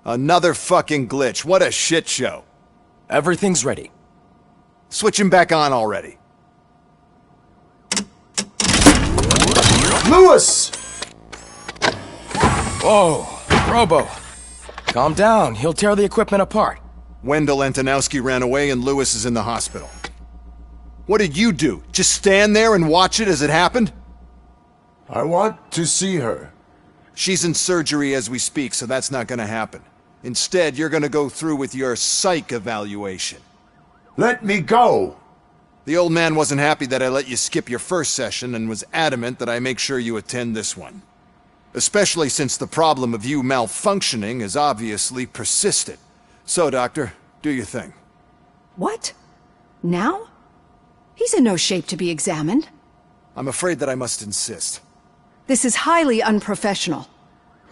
Another fucking glitch. What a shit show. Everything's ready. Switch him back on already. Lewis! Whoa, Robo. Calm down, he'll tear the equipment apart. Wendell Antonowski ran away and Lewis is in the hospital. What did you do? Just stand there and watch it as it happened? I want to see her. She's in surgery as we speak, so that's not gonna happen. Instead, you're gonna go through with your psych evaluation. Let me go! The old man wasn't happy that I let you skip your first session and was adamant that I make sure you attend this one. Especially since the problem of you malfunctioning is obviously persistent. So, Doctor, do your thing. What? Now? He's in no shape to be examined. I'm afraid that I must insist. This is highly unprofessional.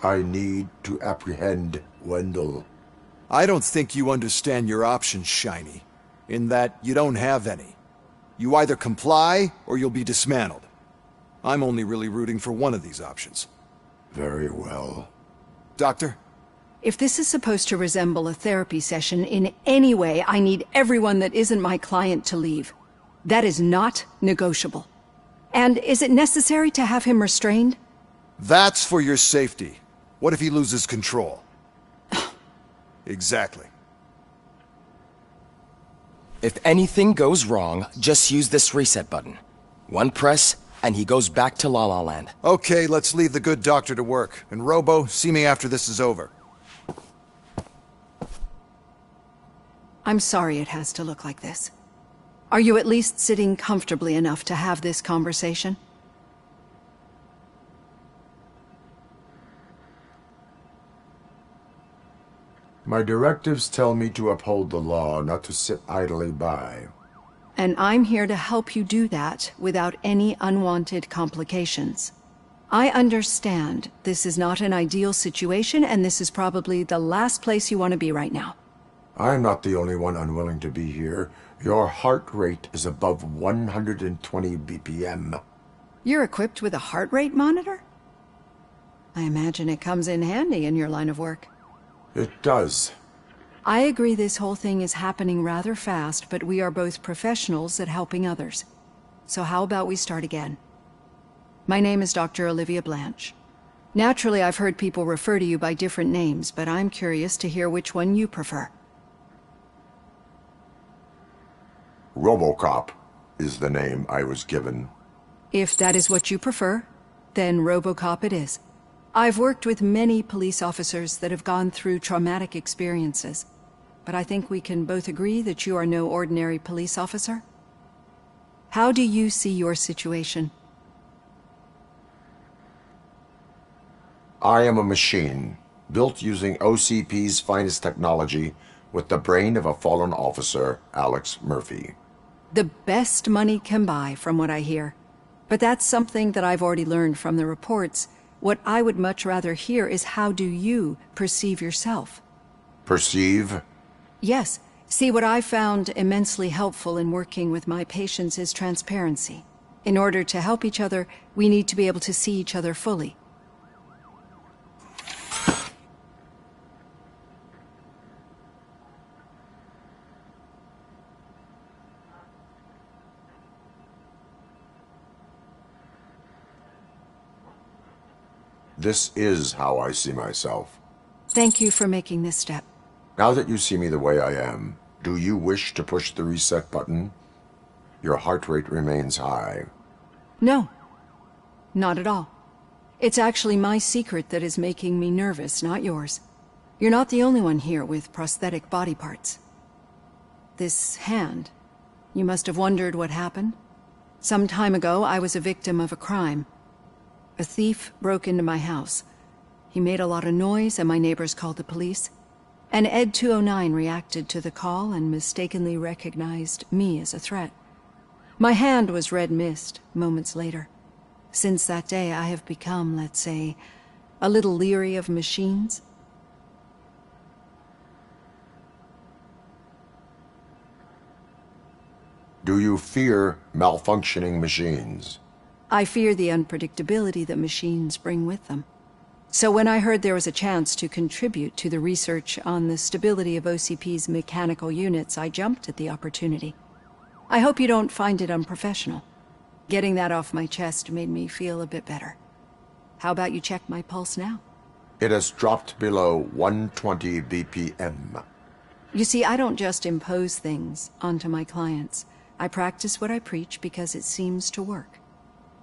I need to apprehend Wendell. I don't think you understand your options, Shiny. In that you don't have any. You either comply, or you'll be dismantled. I'm only really rooting for one of these options. Very well. Doctor? If this is supposed to resemble a therapy session in any way, I need everyone that isn't my client to leave. That is not negotiable. And is it necessary to have him restrained? That's for your safety. What if he loses control? Exactly. If anything goes wrong, just use this reset button. One press, and he goes back to La La Land. Okay, let's leave the good doctor to work. And Robo, see me after this is over. I'm sorry it has to look like this. Are you at least sitting comfortably enough to have this conversation? My directives tell me to uphold the law, not to sit idly by. And I'm here to help you do that without any unwanted complications. I understand this is not an ideal situation, and this is probably the last place you want to be right now. I'm not the only one unwilling to be here. Your heart rate is above 120 BPM. You're equipped with a heart rate monitor? I imagine it comes in handy in your line of work. It does. I agree this whole thing is happening rather fast, but we are both professionals at helping others. So how about we start again? My name is Dr. Olivia Blanche. Naturally, I've heard people refer to you by different names, but I'm curious to hear which one you prefer. RoboCop is the name I was given. If that is what you prefer, then RoboCop it is. I've worked with many police officers that have gone through traumatic experiences, but I think we can both agree that you are no ordinary police officer. How do you see your situation? I am a machine, built using OCP's finest technology with the brain of a fallen officer, Alex Murphy. The best money can buy, from what I hear. But that's something that I've already learned from the reports. What I would much rather hear is how do you perceive yourself? Perceive? Yes. See, what I found immensely helpful in working with my patients is transparency. In order to help each other, we need to be able to see each other fully. This is how I see myself. Thank you for making this step. Now that you see me the way I am, do you wish to push the reset button? Your heart rate remains high. No, not at all. It's actually my secret that is making me nervous, not yours. You're not the only one here with prosthetic body parts. This hand, you must have wondered what happened. Some time ago, I was a victim of a crime. A thief broke into my house. He made a lot of noise and my neighbors called the police. And Ed 209 reacted to the call and mistakenly recognized me as a threat. My hand was red mist moments later. Since that day, I have become, let's say, a little leery of machines. Do you fear malfunctioning machines? I fear the unpredictability that machines bring with them. So when I heard there was a chance to contribute to the research on the stability of OCP's mechanical units, I jumped at the opportunity. I hope you don't find it unprofessional. Getting that off my chest made me feel a bit better. How about you check my pulse now? It has dropped below 120 BPM. You see, I don't just impose things onto my clients. I practice what I preach because it seems to work.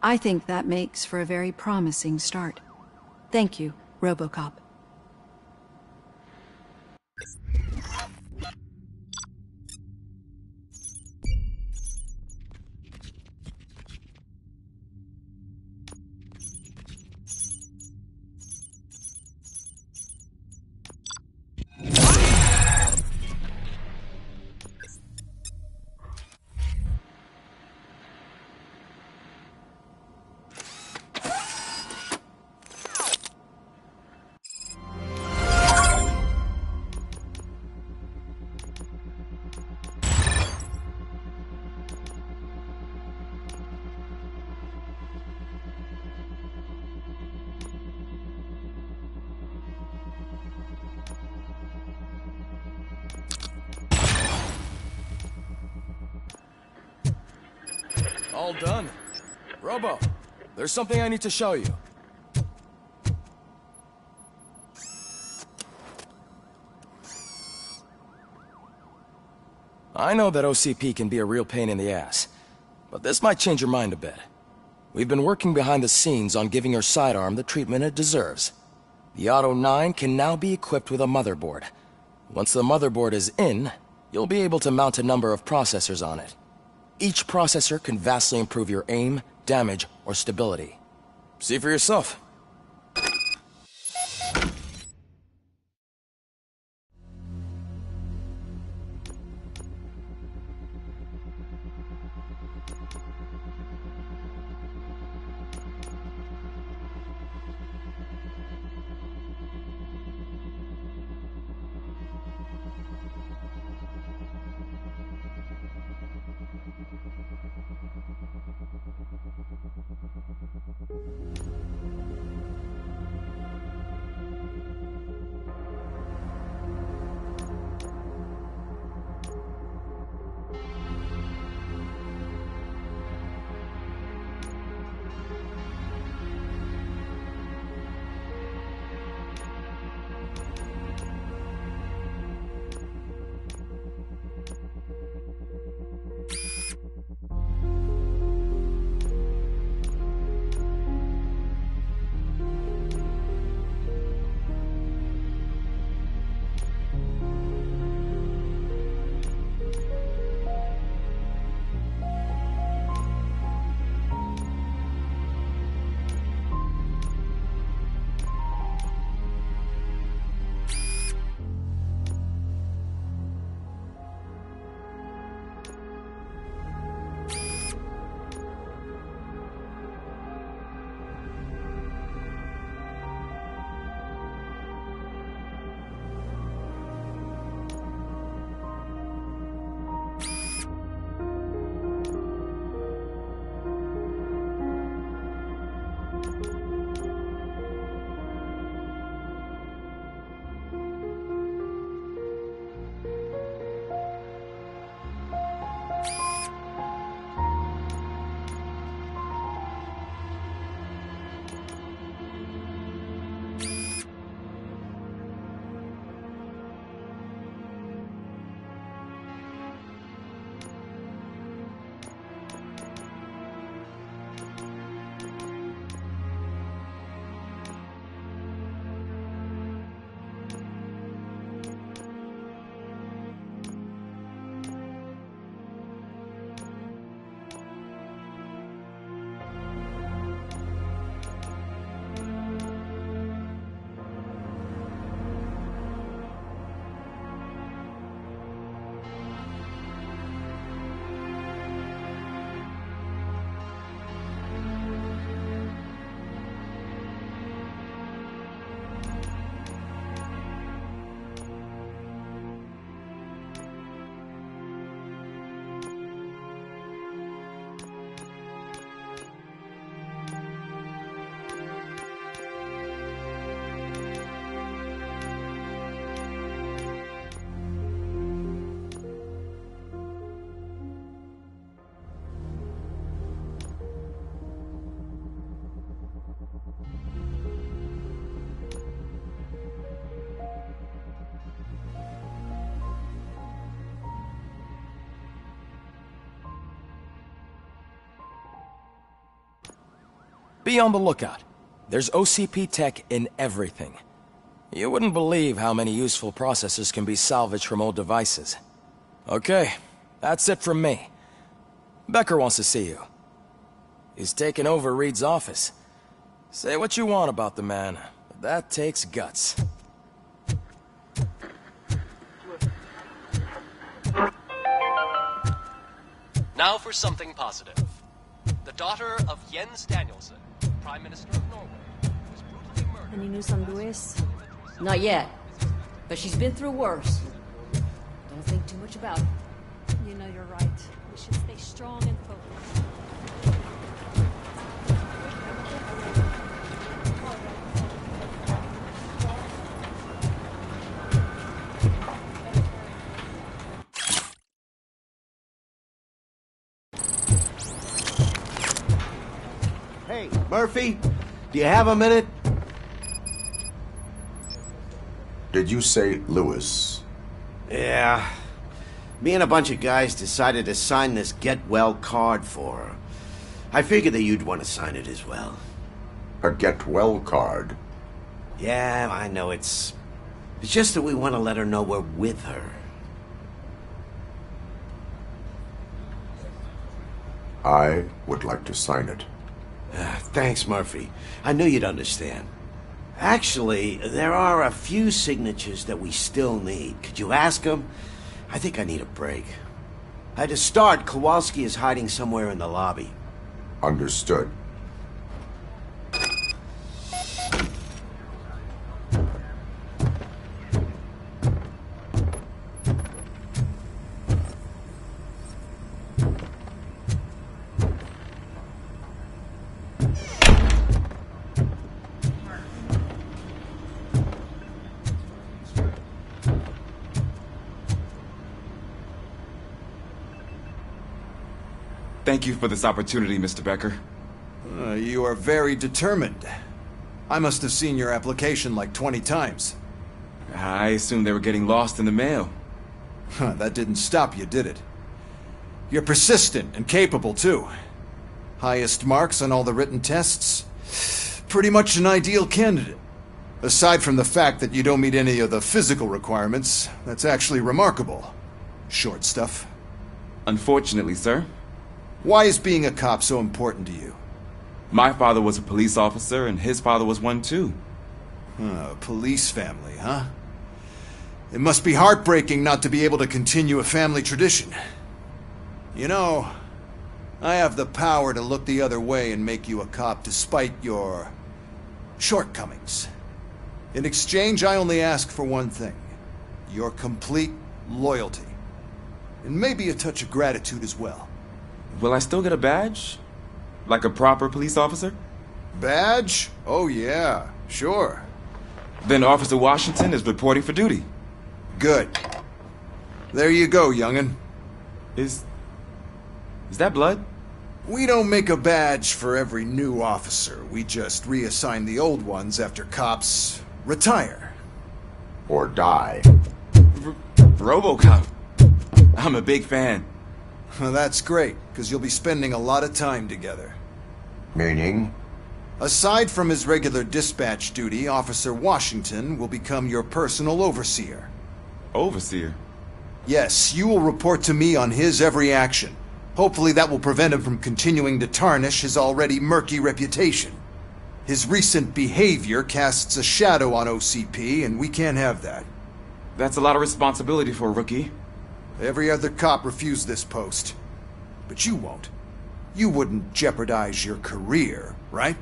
I think that makes for a very promising start. Thank you, RoboCop. All done. Robo, there's something I need to show you. I know that OCP can be a real pain in the ass, but this might change your mind a bit. We've been working behind the scenes on giving your sidearm the treatment it deserves. The Auto 9 can now be equipped with a motherboard. Once the motherboard is in, you'll be able to mount a number of processors on it. Each processor can vastly improve your aim, damage, or stability. See for yourself. Be on the lookout. There's OCP tech in everything. You wouldn't believe how many useful processors can be salvaged from old devices. Okay, that's it from me. Becker wants to see you. He's taken over Reed's office. Say what you want about the man, but that takes guts. Now for something positive. The daughter of Jens Danielson, Prime Minister of Norway, was brutally murdered. Any news on Louis? Not yet. But she's been through worse. Don't think too much about it. You know you're right. We should stay strong and focused. Hey, Murphy, do you have a minute? Did you say Lewis? Yeah. Me and a bunch of guys decided to sign this get well card for her. I figured that you'd want to sign it as well. A get well card? Yeah, I know it's just that we want to let her know we're with her. I would like to sign it. Thanks, Murphy. I knew you'd understand. Actually, there are a few signatures that we still need. Could you ask them? I think I need a break. To start, Kowalski is hiding somewhere in the lobby. Understood. Thank you for this opportunity, Mr. Becker. You are very determined. I must have seen your application like 20 times. I assumed they were getting lost in the mail. That didn't stop you, did it? You're persistent and capable, too. Highest marks on all the written tests. Pretty much an ideal candidate. Aside from the fact that you don't meet any of the physical requirements, that's actually remarkable. Short stuff. Unfortunately, sir. Why is being a cop so important to you? My father was a police officer, and his father was one too. Police family, huh? It must be heartbreaking not to be able to continue a family tradition. You know, I have the power to look the other way and make you a cop despite your shortcomings. In exchange, I only ask for one thing. Your complete loyalty. And maybe a touch of gratitude as well. Will I still get a badge? Like a proper police officer? Badge? Oh yeah, sure. Then Officer Washington is reporting for duty. Good. There you go, young'un. Is that blood? We don't make a badge for every new officer. We just reassign the old ones after cops retire. Or die. RoboCop. I'm a big fan. Well, that's great, because you'll be spending a lot of time together. Meaning? Aside from his regular dispatch duty, Officer Washington will become your personal overseer. Overseer? Yes, you will report to me on his every action. Hopefully that will prevent him from continuing to tarnish his already murky reputation. His recent behavior casts a shadow on OCP, and we can't have that. That's a lot of responsibility for a rookie. Every other cop refused this post. But you won't. You wouldn't jeopardize your career, right?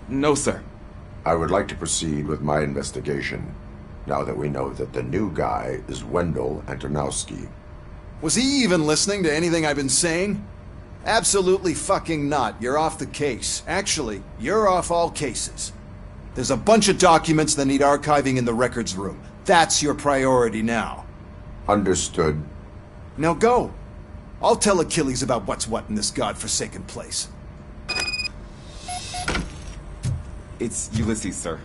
No, sir. I would like to proceed with my investigation, now that we know that the new guy is Wendell Antonowski. Was he even listening to anything I've been saying? Absolutely fucking not. You're off the case. Actually, you're off all cases. There's a bunch of documents that need archiving in the records room. That's your priority now. Understood. Now go. I'll tell Achilles about what's what in this godforsaken place. It's Ulysses, sir.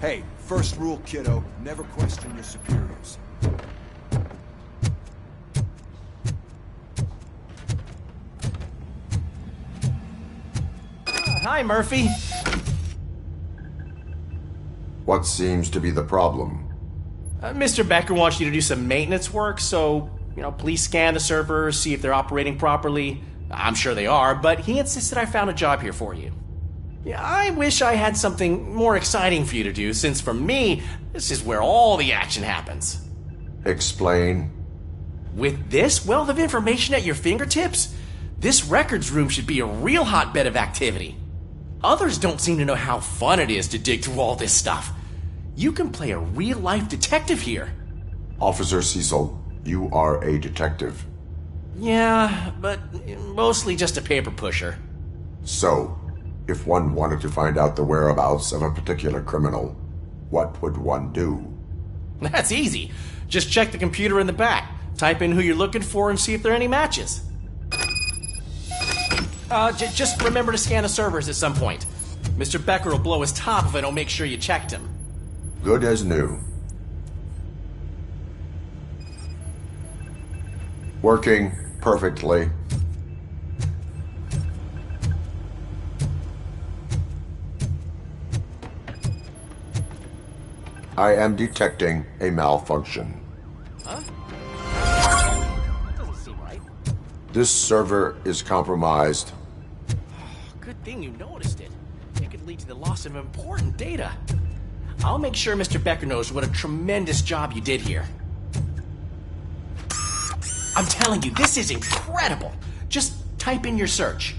Hey, first rule, kiddo. Never question your superiors. Hi, Murphy. What seems to be the problem? Mr. Becker wants you to do some maintenance work, so, please scan the servers, see if they're operating properly. I'm sure they are, but he insisted I found a job here for you. Yeah, I wish I had something more exciting for you to do, since for me, this is where all the action happens. Explain. With this wealth of information at your fingertips, this records room should be a real hotbed of activity. Others don't seem to know how fun it is to dig through all this stuff. You can play a real-life detective here. Officer Cecil, you are a detective. Yeah, but mostly just a paper pusher. So, if one wanted to find out the whereabouts of a particular criminal, what would one do? That's easy. Just check the computer in the back, type in who you're looking for, and see if there are any matches. Just remember to scan the servers at some point. Mr. Becker will blow his top if I don't make sure you checked him. Good as new. Working perfectly. I am detecting a malfunction. Huh? That doesn't seem right. This server is compromised. Good thing you noticed it. It could lead to the loss of important data. I'll make sure Mr. Becker knows what a tremendous job you did here. I'm telling you, this is incredible. Just type in your search.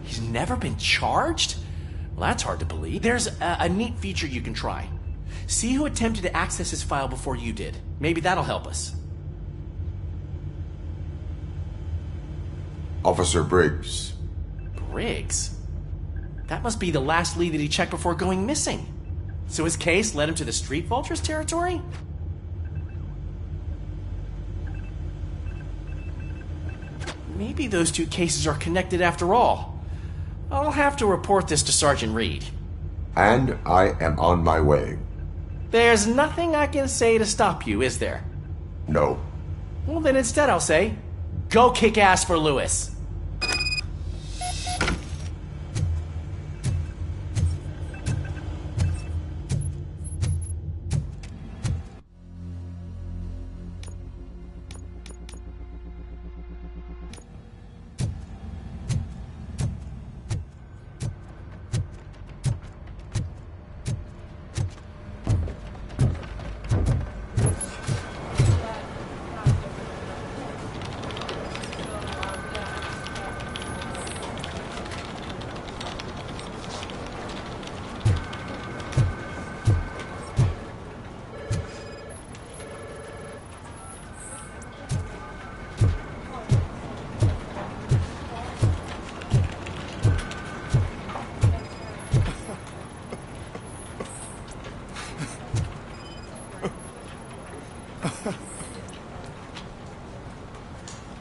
He's never been charged? Well, that's hard to believe. There's a neat feature you can try. See who attempted to access his file before you did. Maybe that'll help us. Officer Briggs. Briggs? That must be the last lead that he checked before going missing. So his case led him to the Street Vultures territory? Maybe those two cases are connected after all. I'll have to report this to Sergeant Reed. And I am on my way. There's nothing I can say to stop you, is there? No. Well, then instead I'll say, go kick ass for Lewis.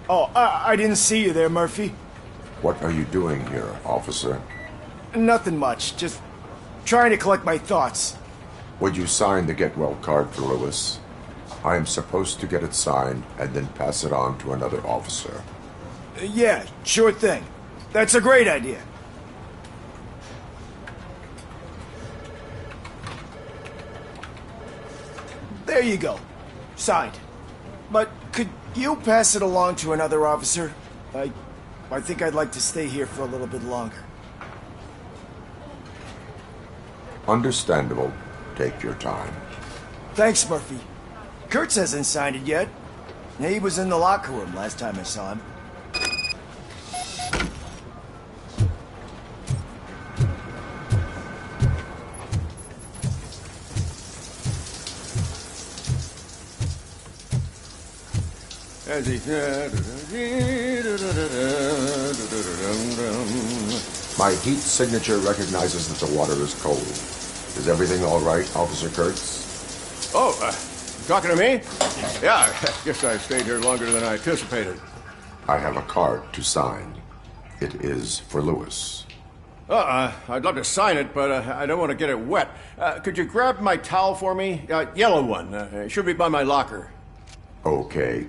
Oh, I didn't see you there, Murphy. What are you doing here, officer? Nothing much, just trying to collect my thoughts. Would you sign the get well card for Lewis? I am supposed to get it signed and then pass it on to another officer. Yeah, sure thing. That's a great idea. There you go. Signed. But could you pass it along to another officer? I think I'd like to stay here for a little bit longer. Understandable. Take your time. Thanks, Murphy. Kurtz hasn't signed it yet. He was in the locker room last time I saw him. My heat signature recognizes that the water is cold. Is everything all right, Officer Kurtz? Oh, you talking to me? Yeah, I guess I stayed here longer than I anticipated. I have a card to sign. It is for Lewis. I'd love to sign it, but I don't want to get it wet. Could you grab my towel for me? Yellow one. It should be by my locker. Okay.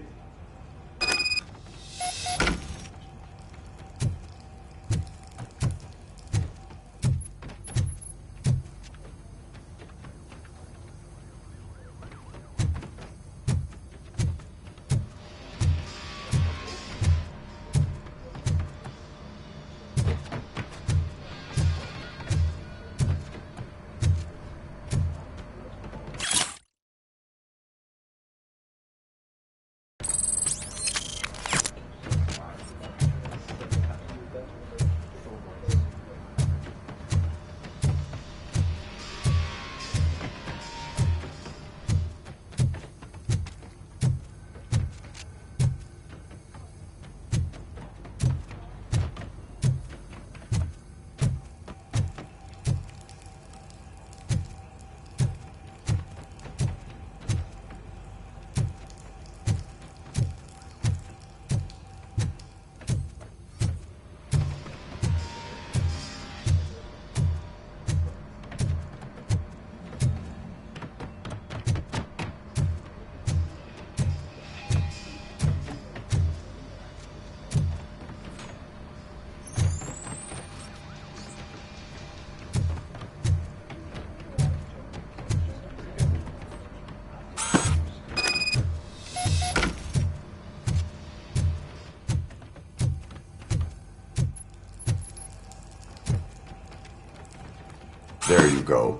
There you go.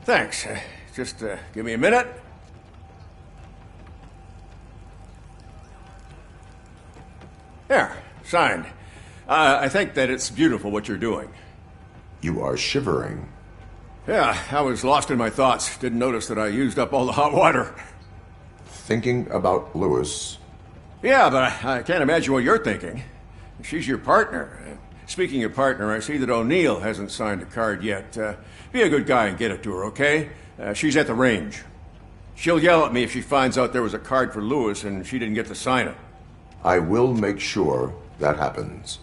Thanks. Just give me a minute. There, signed. I think that it's beautiful what you're doing. You are shivering. Yeah, I was lost in my thoughts. Didn't notice that I used up all the hot water. Thinking about Lewis. Yeah, but I can't imagine what you're thinking. She's your partner. Speaking of partner, I see that O'Neill hasn't signed a card yet. Be a good guy and get it to her, okay? She's at the range. She'll yell at me if she finds out there was a card for Lewis and she didn't get to sign it. I will make sure that happens.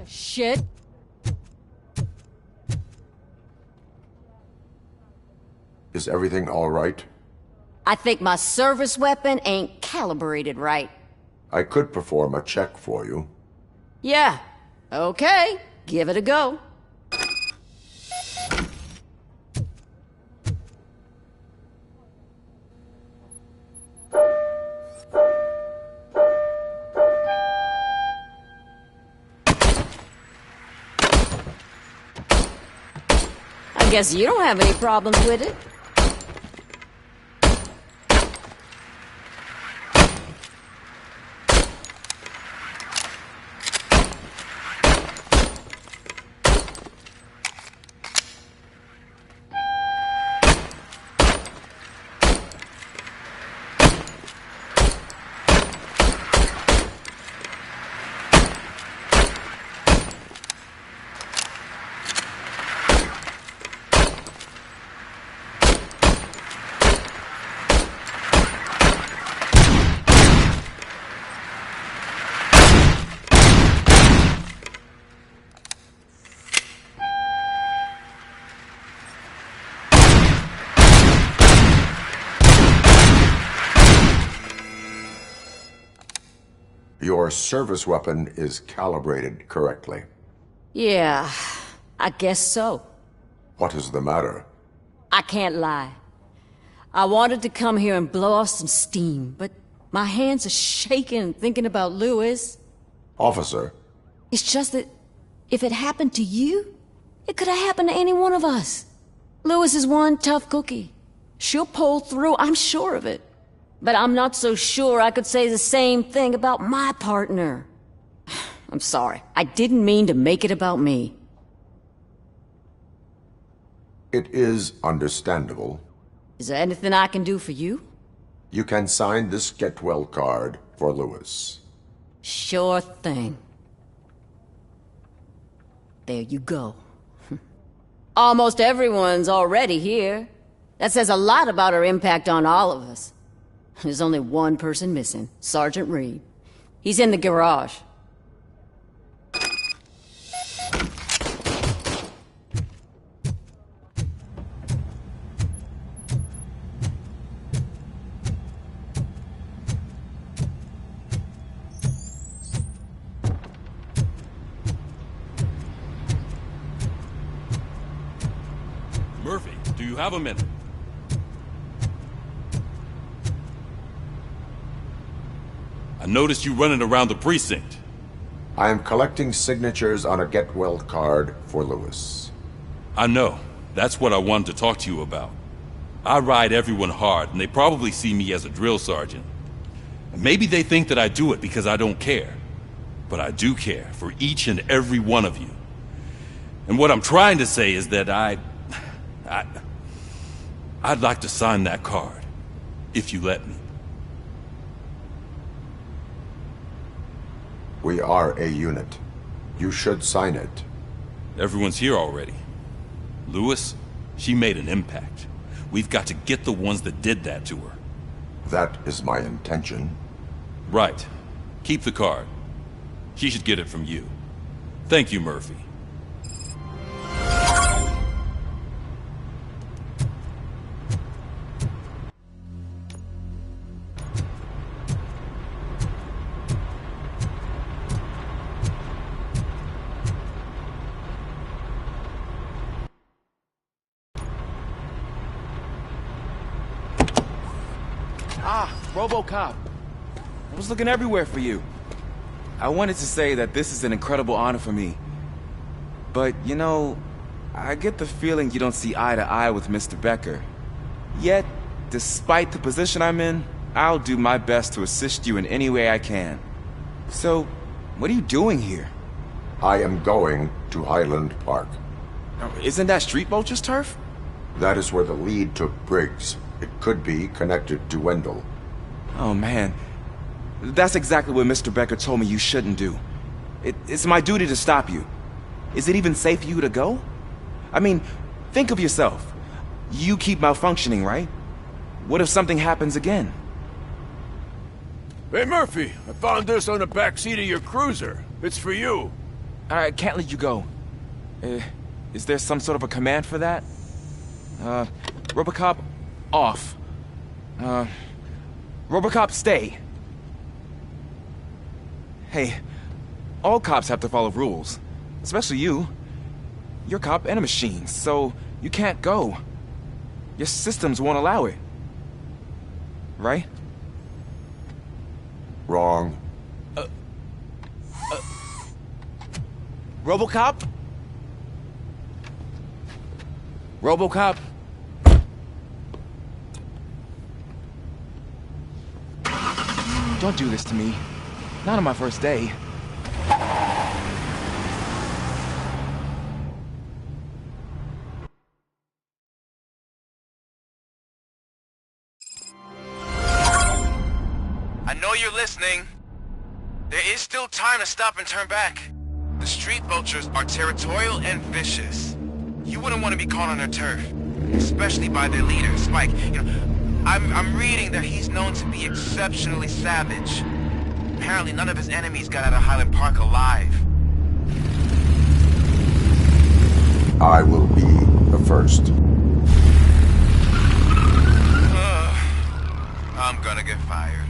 Shit. Is everything all right? I think my service weapon ain't calibrated right. I could perform a check for you. Yeah. Okay. Give it a go. I guess you don't have any problems with it. Your service weapon is calibrated correctly. Yeah, I guess so. What is the matter? I can't lie. I wanted to come here and blow off some steam, but my hands are shaking thinking about Lewis. Officer. It's just that if it happened to you, it could have happened to any one of us. Lewis is one tough cookie. She'll pull through, I'm sure of it. But I'm not so sure I could say the same thing about my partner. I'm sorry. I didn't mean to make it about me. It is understandable. Is there anything I can do for you? You can sign this Get Well card for Lewis. Sure thing. There you go. Almost everyone's already here. That says a lot about her impact on all of us. There's only one person missing, Sergeant Reed. He's in the garage. Murphy, do you have a minute? I noticed you running around the precinct. I am collecting signatures on a Get Well card for Lewis. I know. That's what I wanted to talk to you about. I ride everyone hard, and they probably see me as a drill sergeant. And maybe they think that I do it because I don't care. But I do care for each and every one of you. And what I'm trying to say is that I'd like to sign that card, if you let me. We are a unit. You should sign it. Everyone's here already. Lewis, she made an impact. We've got to get the ones that did that to her. That is my intention. Right. Keep the card. She should get it from you. Thank you, Murphy. RoboCop. I was looking everywhere for you. I wanted to say that this is an incredible honor for me. But, you know, I get the feeling you don't see eye to eye with Mr. Becker. Yet, despite the position I'm in, I'll do my best to assist you in any way I can. So, what are you doing here? I am going to Highland Park. Isn't that Street Vulture's turf? That is where the lead took Briggs. It could be connected to Wendell. Oh, man. That's exactly what Mr. Becker told me you shouldn't do. It's my duty to stop you. Is it even safe for you to go? I mean, think of yourself. You keep malfunctioning, right? What if something happens again? Hey, Murphy, I found this on the back seat of your cruiser. It's for you. I can't let you go. Is there some sort of a command for that? RoboCop, off. RoboCop, stay. Hey, all cops have to follow rules. Especially you. You're a cop and a machine, so you can't go. Your systems won't allow it. Right? Wrong. RoboCop? RoboCop? Don't do this to me. Not on my first day. I know you're listening. There is still time to stop and turn back. The street vultures are territorial and vicious. You wouldn't want to be caught on their turf, especially by their leader, Spike. You know, I'm reading that he's known to be exceptionally savage. Apparently none of his enemies got out of Highland Park alive. I will be the first. I'm gonna get fired.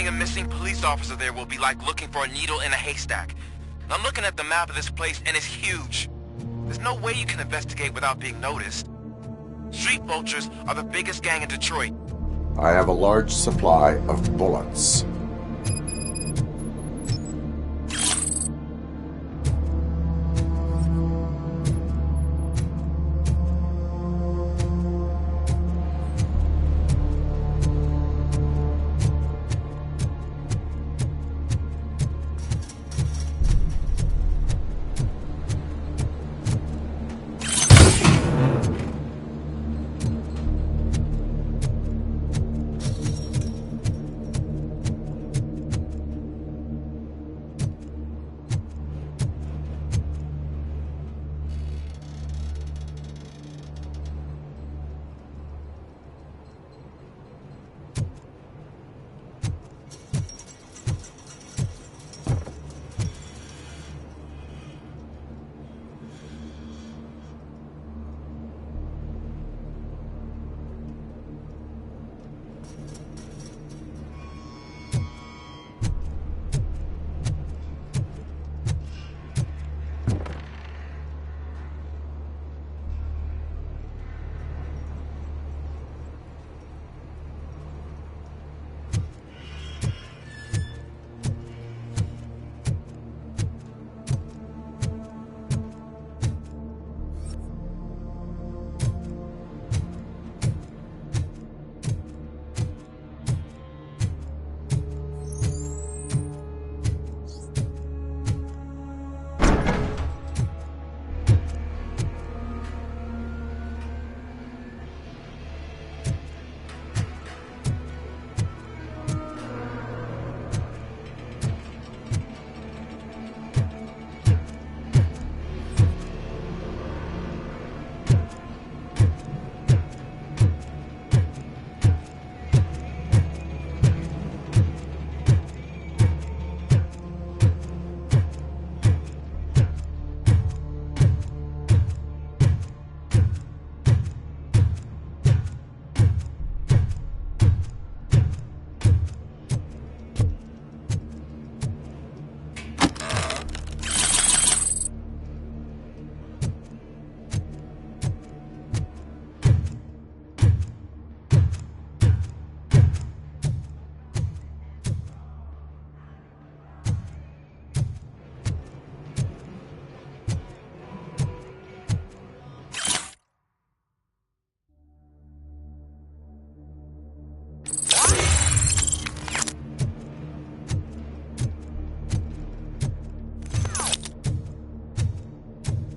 Finding a missing police officer there will be like looking for a needle in a haystack. I'm looking at the map of this place and it's huge. There's no way you can investigate without being noticed. Street vultures are the biggest gang in Detroit. I have a large supply of bullets.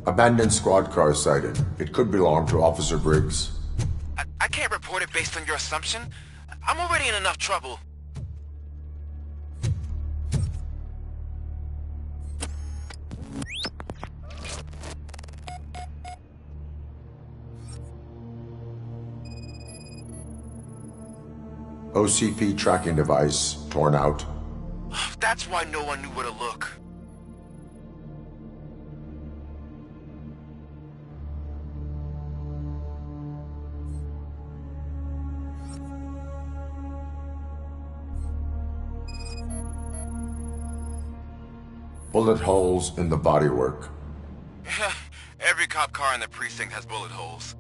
Abandoned squad car sighted. It could belong to Officer Briggs. I can't report it based on your assumption. I'm already in enough trouble. OCP tracking device torn out. That's why no one knew where to look. Bullet holes in the bodywork. Every cop car in the precinct has bullet holes.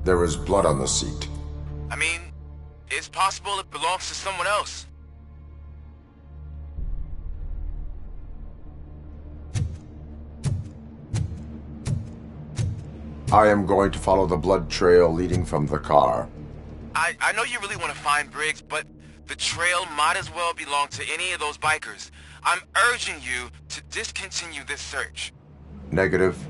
There is blood on the seat. I mean, it's possible it belongs to someone else. I am going to follow the blood trail leading from the car. I know you really want to find Briggs, but the trail might as well belong to any of those bikers. I'm urging you to discontinue this search. Negative.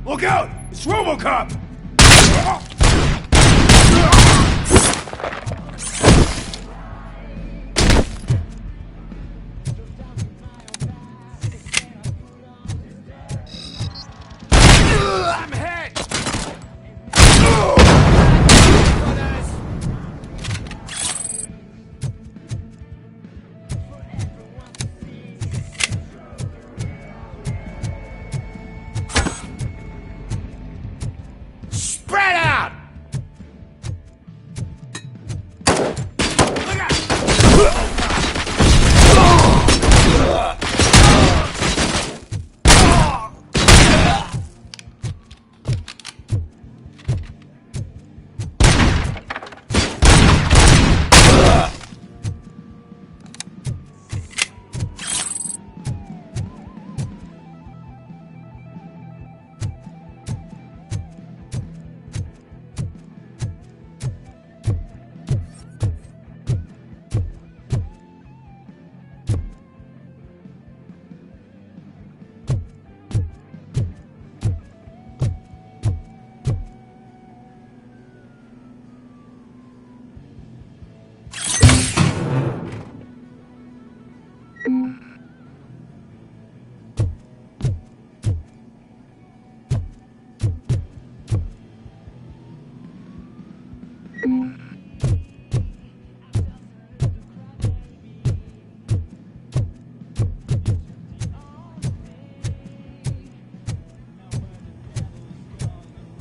Look out! It's RoboCop! I'm hit! Spread out! Look out!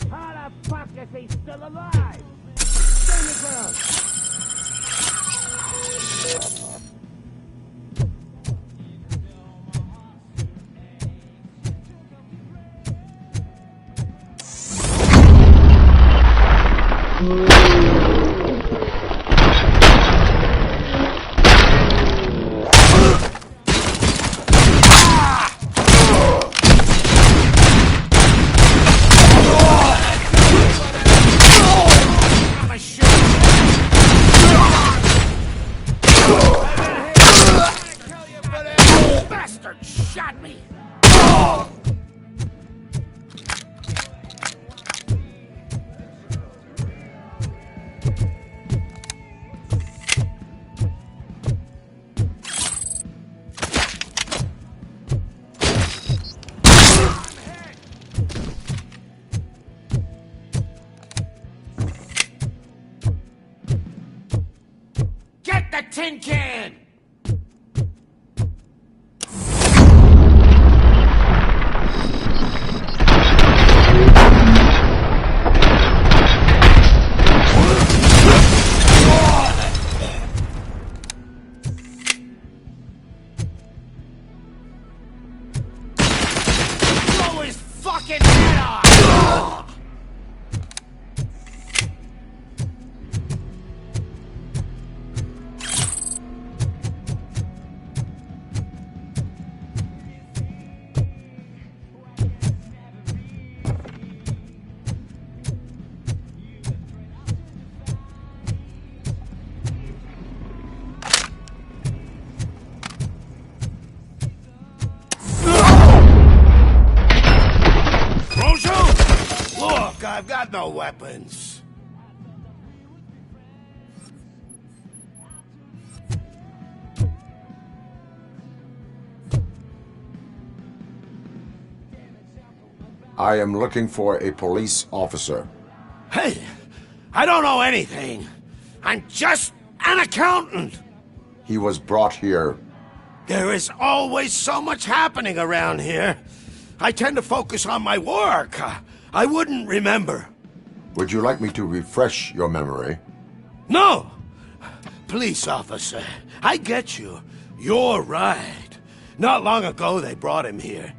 How the fuck is he still alive? Stand your ground! Bastard shot me! Get the tin can! Blow his fucking head off! Look, I've got no weapons. I am looking for a police officer. Hey, I don't know anything. I'm just an accountant. He was brought here. There is always so much happening around here. I tend to focus on my work. I wouldn't remember. Would you like me to refresh your memory? No! Police officer, I get you. You're right. Not long ago they brought him here.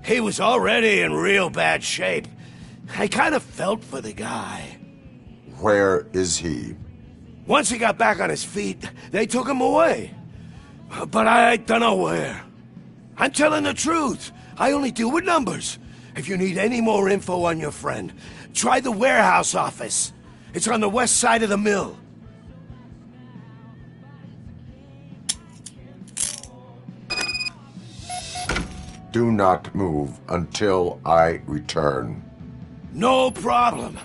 He was already in real bad shape. I kind of felt for the guy. Where is he? Once he got back on his feet, they took him away. But I don't know where. I'm telling the truth. I only deal with numbers. If you need any more info on your friend, try the warehouse office. It's on the west side of the mill. Do not move until I return. No problem.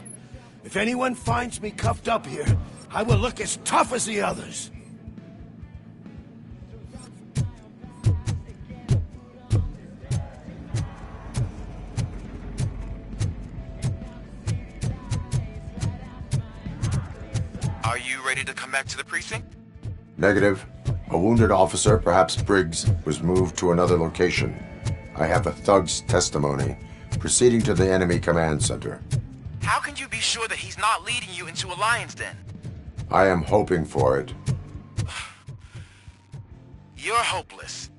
If anyone finds me cuffed up here, I will look as tough as the others. Are you ready to come back to the precinct? Negative. A wounded officer, perhaps Briggs, was moved to another location. I have a thug's testimony, proceeding to the enemy command center. How can you be sure that he's not leading you into a lion's den? I am hoping for it. You're hopeless.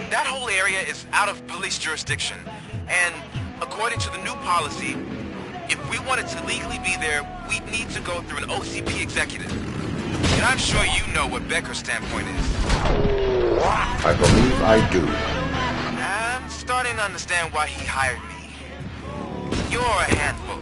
That whole area is out of police jurisdiction, and according to the new policy, if we wanted to legally be there, we'd need to go through an OCP executive. And I'm sure you know what Becker's standpoint is. I believe I do. I'm starting to understand why he hired me. You're a handful.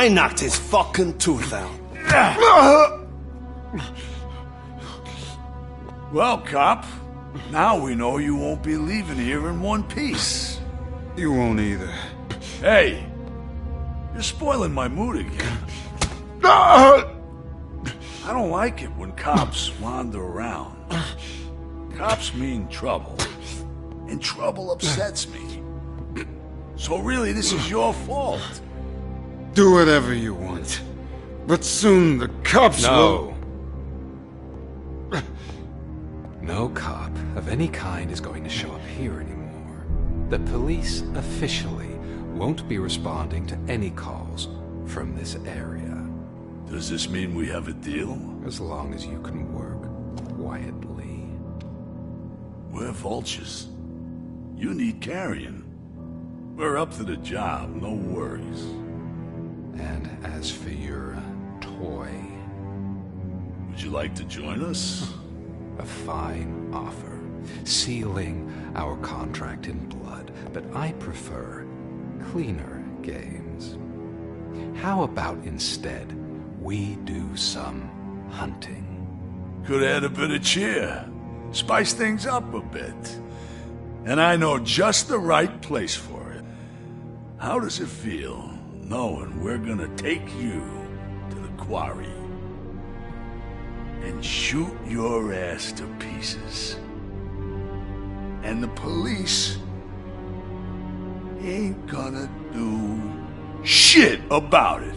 I knocked his fucking tooth out. Well, cop, now we know you won't be leaving here in one piece. You won't either. Hey, you're spoiling my mood again. I don't like it when cops wander around. Cops mean trouble, and trouble upsets me. So really, this is your fault. Do whatever you want. But soon the cops will... No cop of any kind is going to show up here anymore. The police officially won't be responding to any calls from this area. Does this mean we have a deal? As long as you can work quietly. We're vultures. You need carrion. We're up to the job, no worries. And as for your toy... Would you like to join us? A fine offer, sealing our contract in blood, but I prefer cleaner games. How about instead we do some hunting? Could add a bit of cheer, spice things up a bit. And I know just the right place for it. How does it feel knowing we're gonna take you to the quarry and shoot your ass to pieces? And the police ain't gonna do shit about it.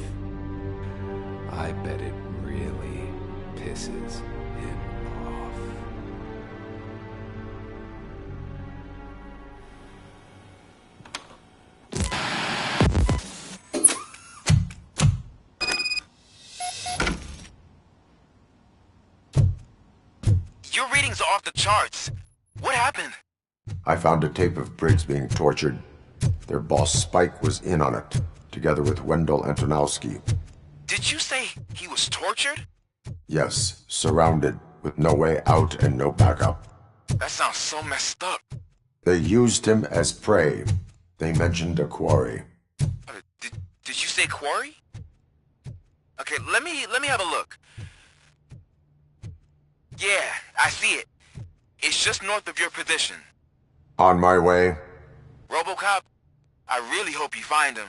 I bet it really pisses him off. Your readings are off the charts. What happened? I found a tape of Briggs being tortured. Their boss Spike was in on it, together with Wendell Antonowski. Did you say he was tortured? Yes, surrounded, with no way out and no backup. That sounds so messed up. They used him as prey. They mentioned a quarry. Did you say quarry? Okay, let me have a look. Yeah, I see it. It's just north of your position. On my way. RoboCop, I really hope you find him.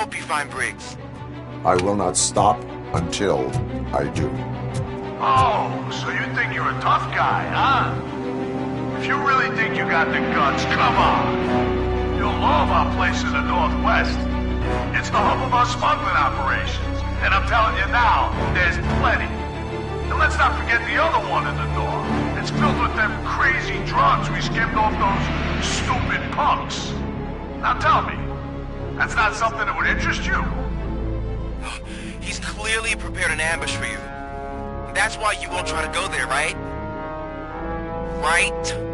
hope you find Briggs. I will not stop until I do. Oh, so you think you're a tough guy, huh? If you really think you got the guts, come on. You'll love our place in the Northwest. It's the hub of our smuggling operations. And I'm telling you now, there's plenty. And let's not forget the other one in the north. It's filled with them crazy drugs we skimmed off those stupid punks. Now tell me, that's not something that would interest you? He's clearly prepared an ambush for you. That's why you won't try to go there, right? Right?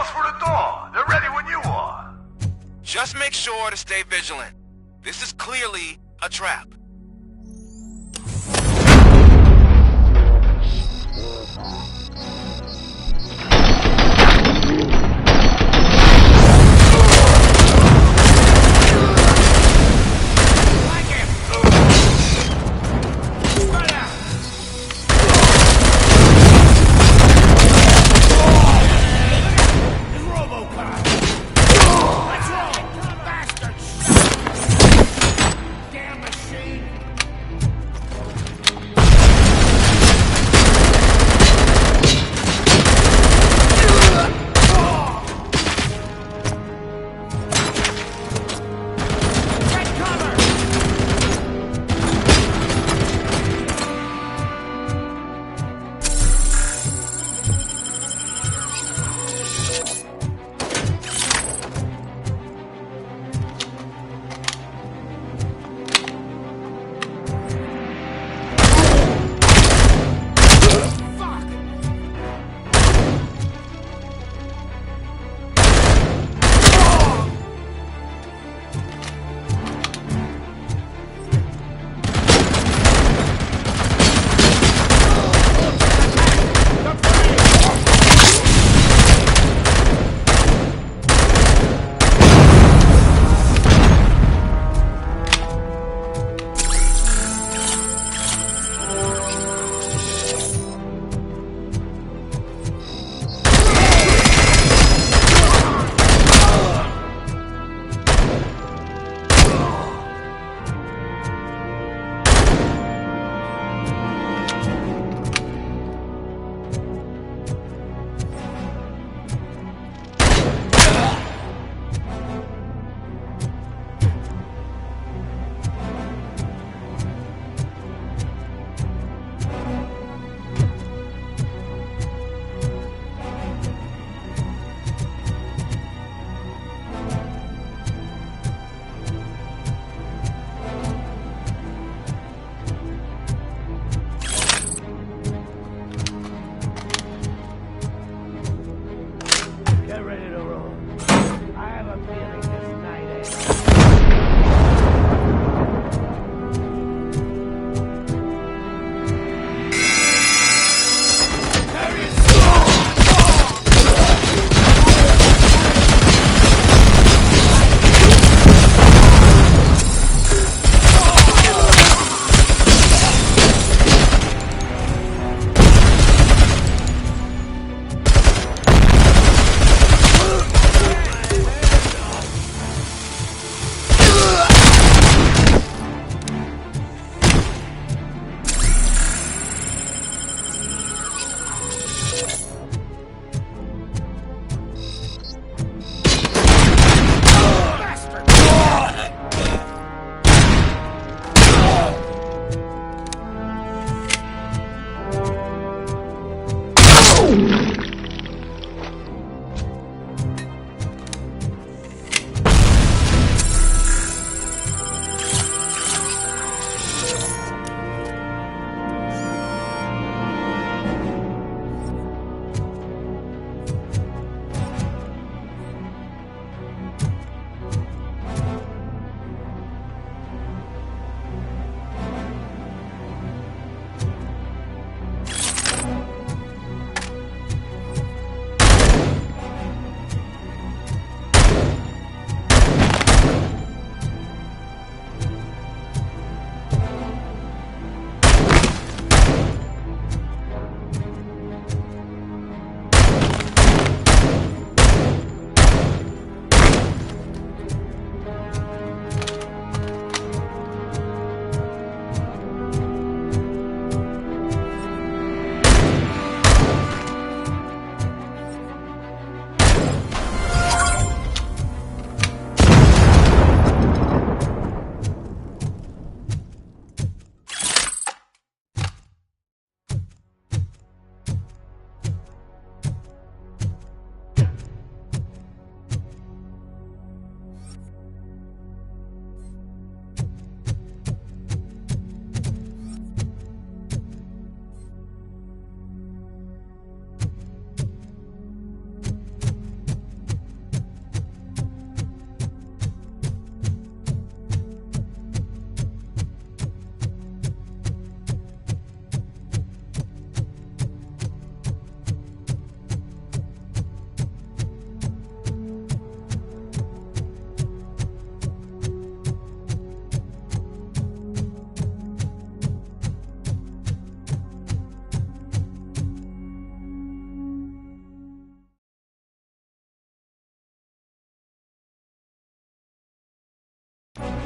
close for the door. They're ready when you are. Just make sure to stay vigilant. This is clearly a trap. Damn machine!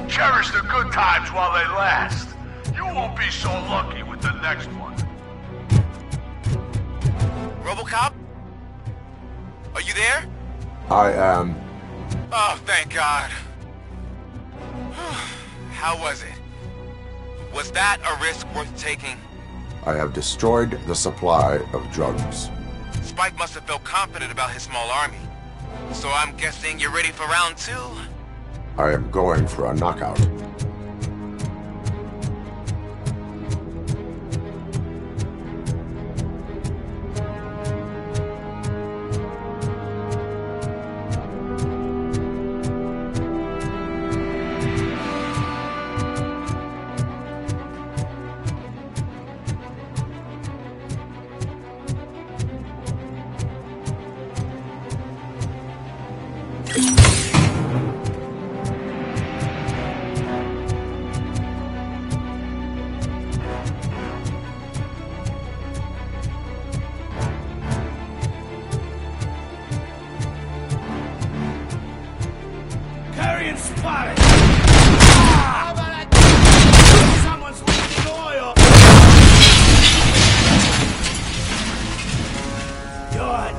Cherish the good times while they last. You won't be so lucky with the next one. RoboCop? Are you there? I am. Oh, thank God. How was it? Was that a risk worth taking? I have destroyed the supply of drugs. Spike must have felt confident about his small army. So I'm guessing you're ready for round 2? I am going for a knockout. Carrion spotted! Someone's leaking oil! Good.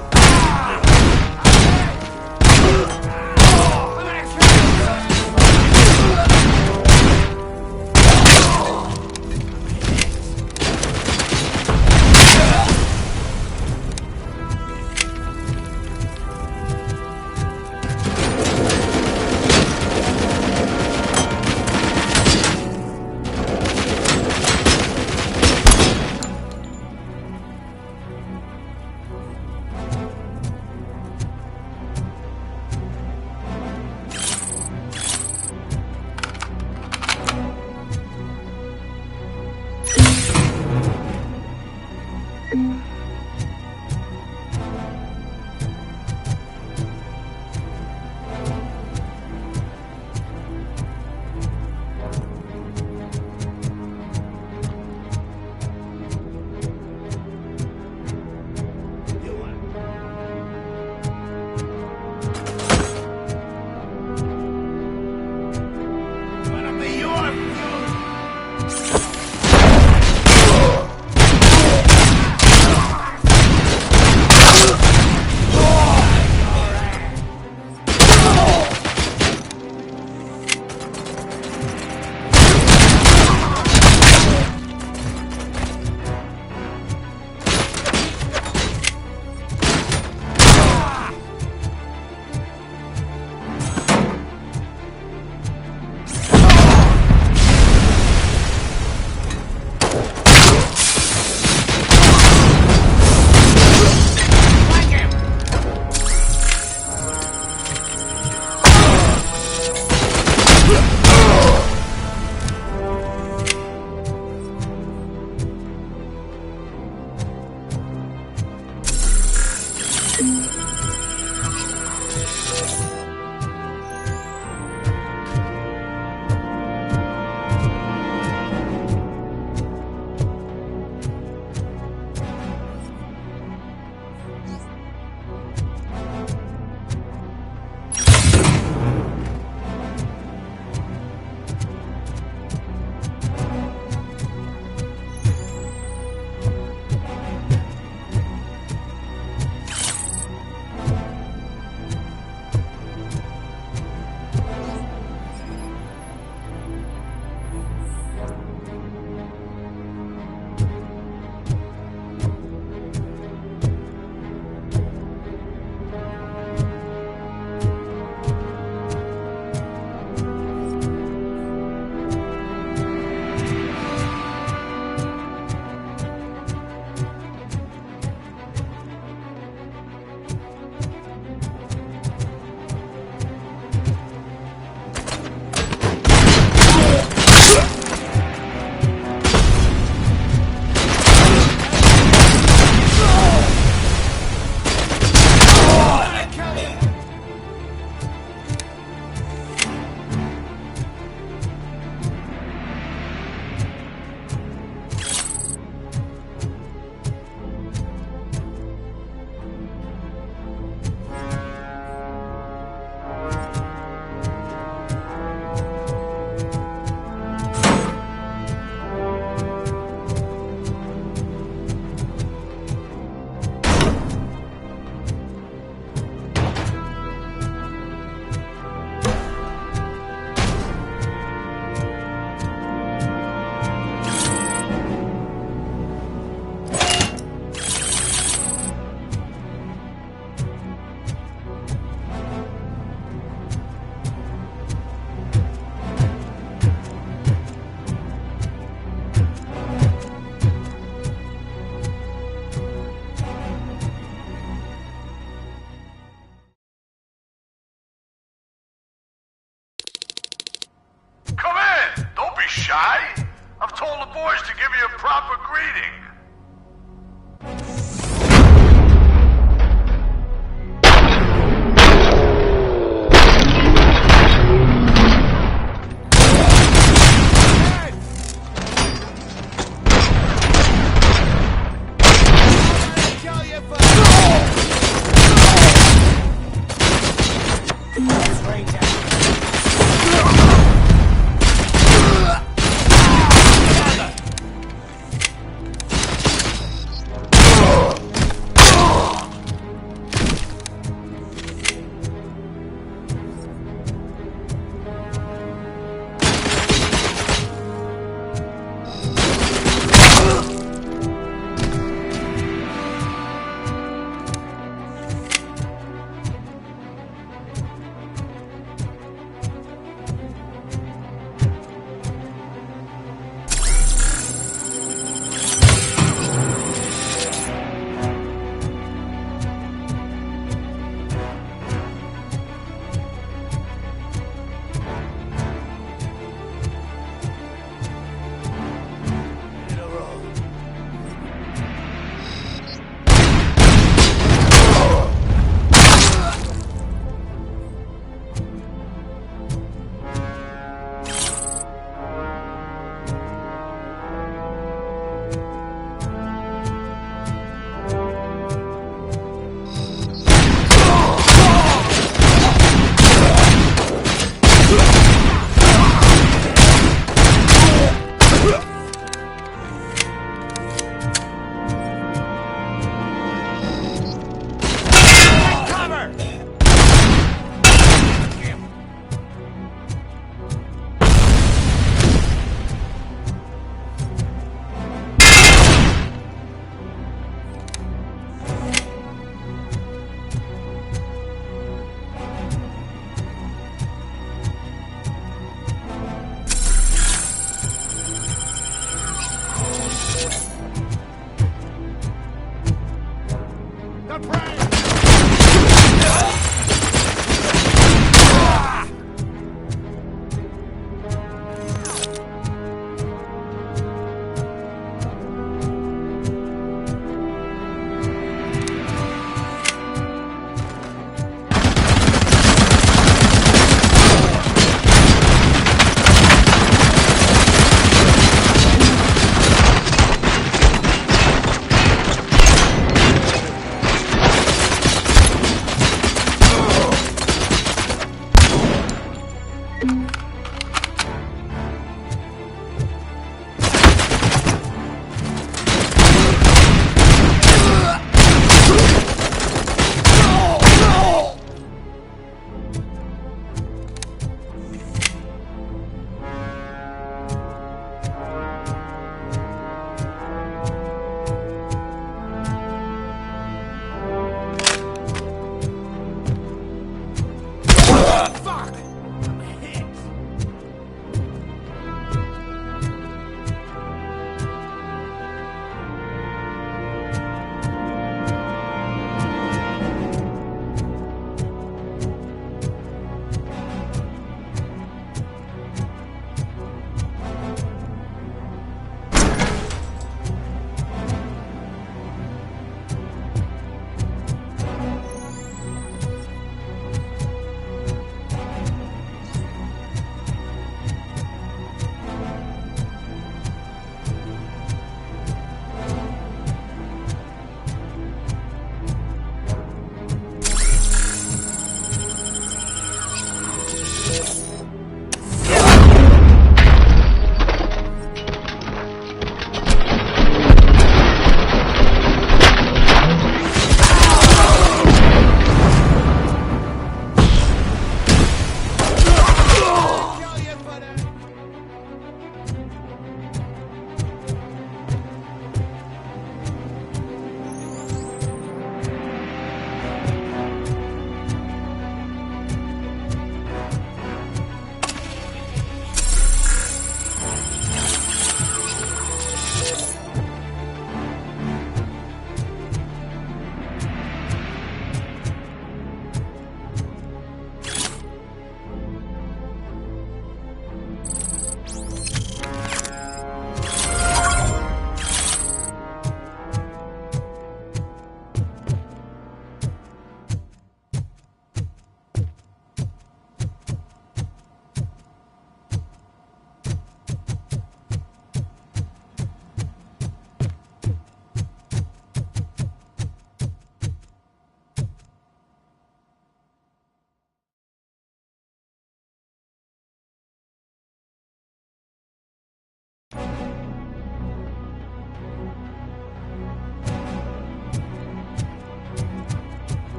shy? I've told the boys to give you a proper greeting.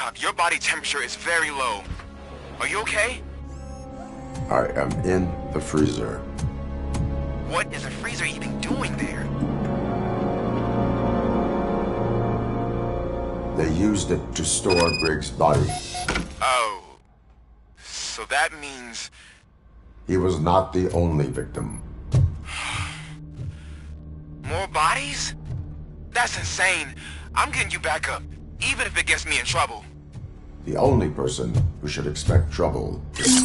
RoboCop, your body temperature is very low. Are you okay? I am in the freezer. What is a freezer even doing there? They used it to store Briggs' body. Oh. So that means... He was not the only victim. More bodies? That's insane. I'm getting you back up, even if it gets me in trouble. The only person who should expect trouble is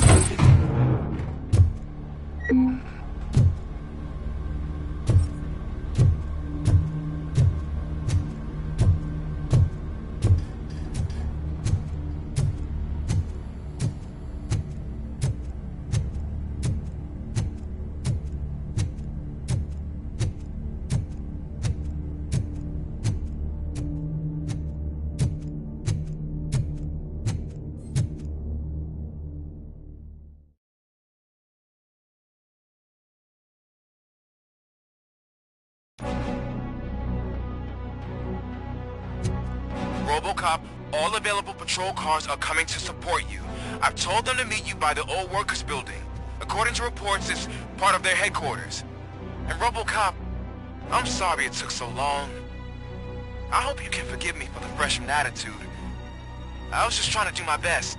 RoboCop, all available patrol cars are coming to support you. I've told them to meet you by the old workers building. According to reports, it's part of their headquarters. And RoboCop, I'm sorry it took so long. I hope you can forgive me for the freshman attitude. I was just trying to do my best.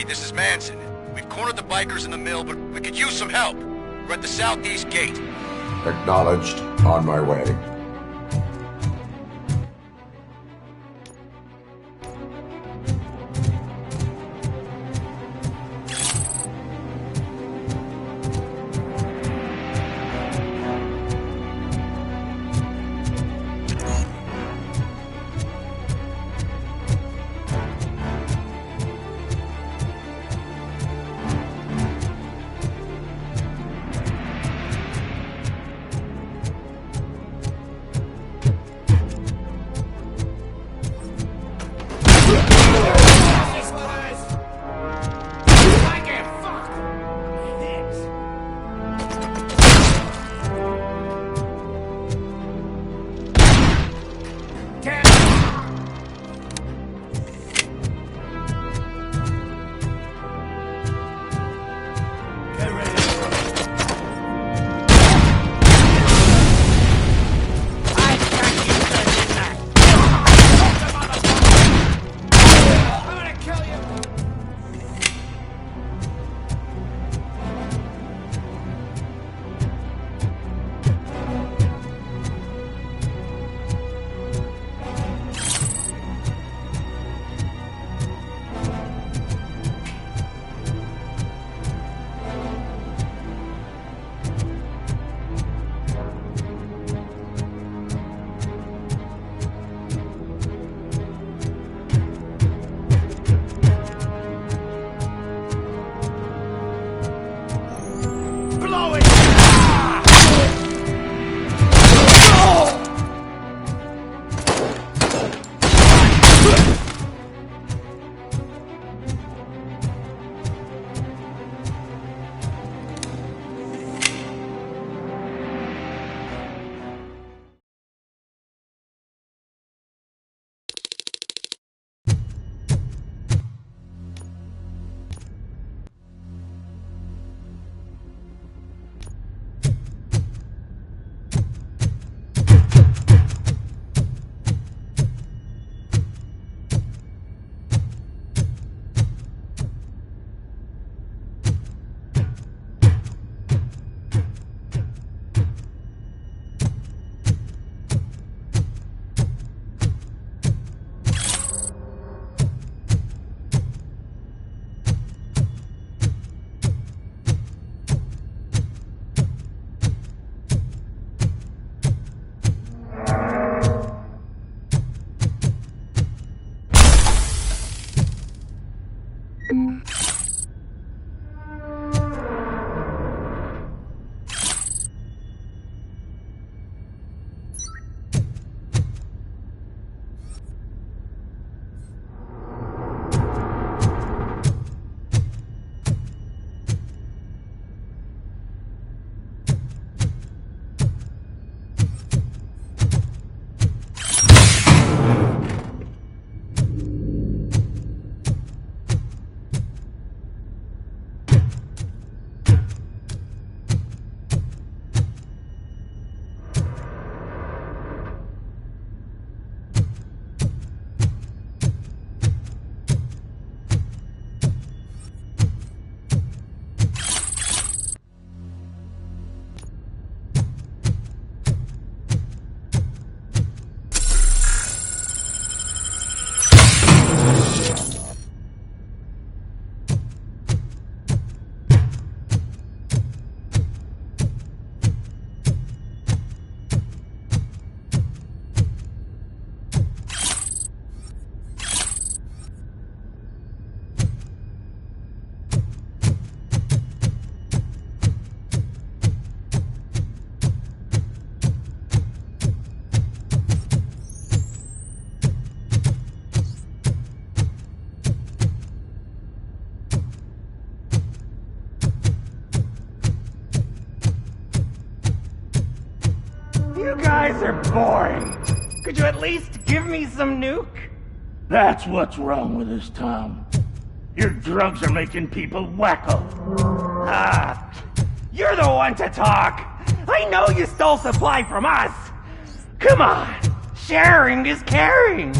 this is Manson. We've cornered the bikers in the mill, but we could use some help. We're at the southeast gate. Acknowledged. On my way. You guys are boring. Could you at least give me some nuke? That's what's wrong with this town. Your drugs are making people wacko. Ah, you're the one to talk. I know you stole supply from us. Come on, sharing is caring.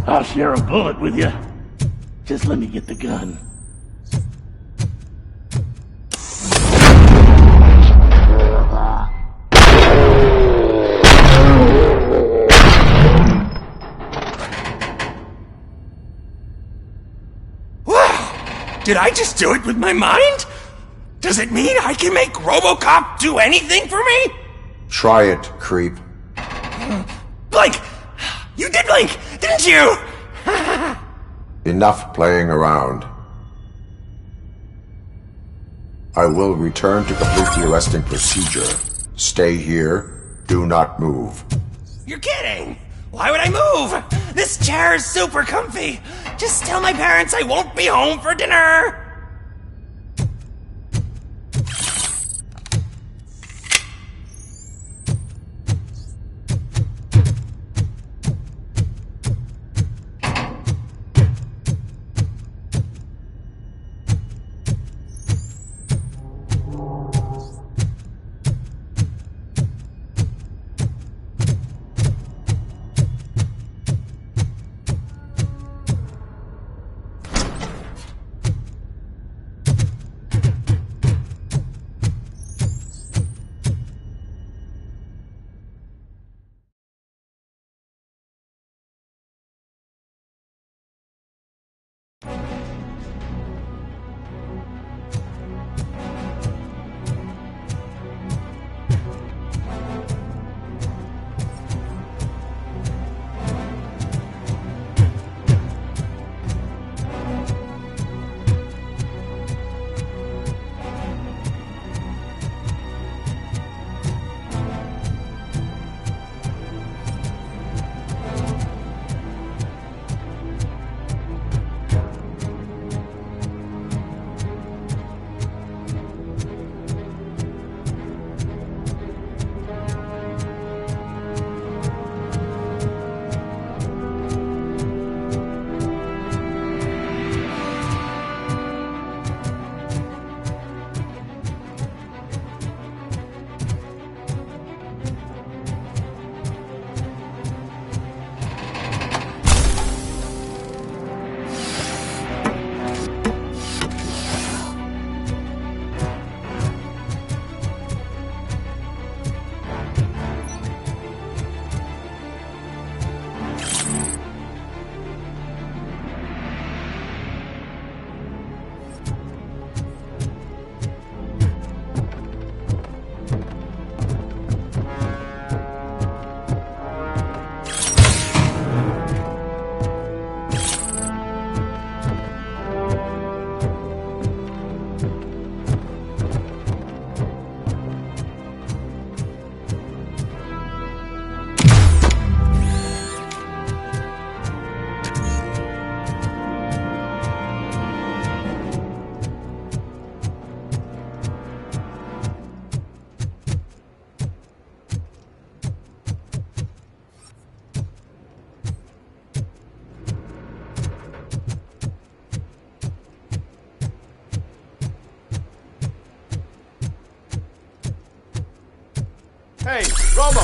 I'll share a bullet with you. Just let me get the gun. Did I just do it with my mind? Does it mean I can make RoboCop do anything for me? Try it, creep. Blink! You did blink, didn't you? Enough playing around. I will return to complete the arresting procedure. Stay here. Do not move. You're kidding! Why would I move? This chair is super comfy. Just tell my parents I won't be home for dinner. Hey, Robo!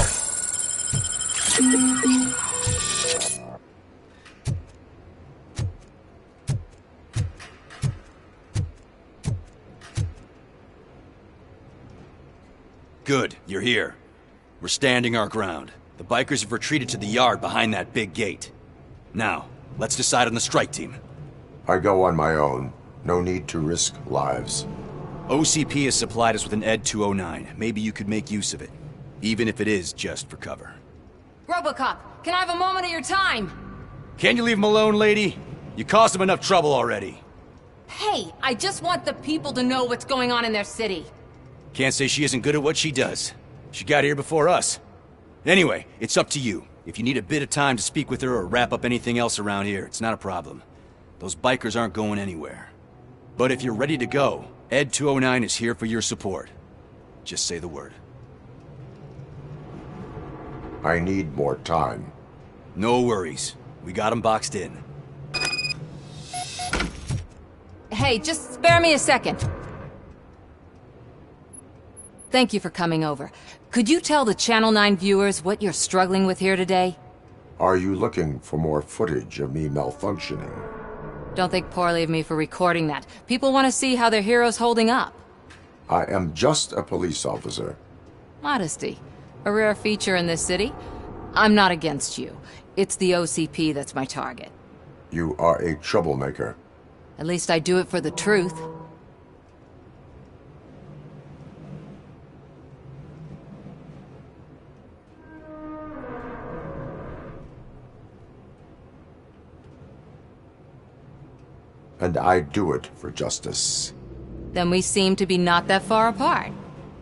Good, you're here. We're standing our ground. The bikers have retreated to the yard behind that big gate. Now, let's decide on the strike team. I go on my own. No need to risk lives. OCP has supplied us with an ED 209. Maybe you could make use of it. Even if it is just for cover. RoboCop, can I have a moment of your time? Can you leave him alone, lady? You caused him enough trouble already. Hey, I just want the people to know what's going on in their city. Can't say she isn't good at what she does. She got here before us. Anyway, it's up to you. If you need a bit of time to speak with her or wrap up anything else around here, it's not a problem. Those bikers aren't going anywhere. But if you're ready to go, ED 209 is here for your support. Just say the word. I need more time. No worries. We got him boxed in. Hey, just spare me a second. Thank you for coming over. Could you tell the Channel 9 viewers what you're struggling with here today? Are you looking for more footage of me malfunctioning? Don't think poorly of me for recording that. People want to see how their hero's holding up. I am just a police officer. Modesty. A rare feature in this city. I'm not against you. It's the OCP that's my target. You are a troublemaker. At least I do it for the truth. And I do it for justice. Then we seem to be not that far apart.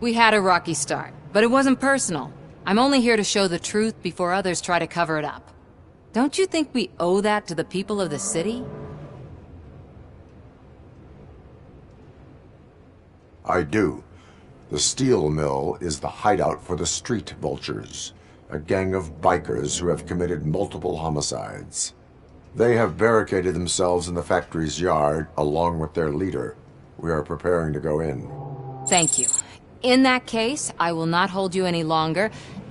We had a rocky start, but it wasn't personal. I'm only here to show the truth before others try to cover it up. Don't you think we owe that to the people of the city? I do. The steel mill is the hideout for the street vultures, a gang of bikers who have committed multiple homicides. They have barricaded themselves in the factory's yard along with their leader. We are preparing to go in. Thank you. In that case, I will not hold you any longer,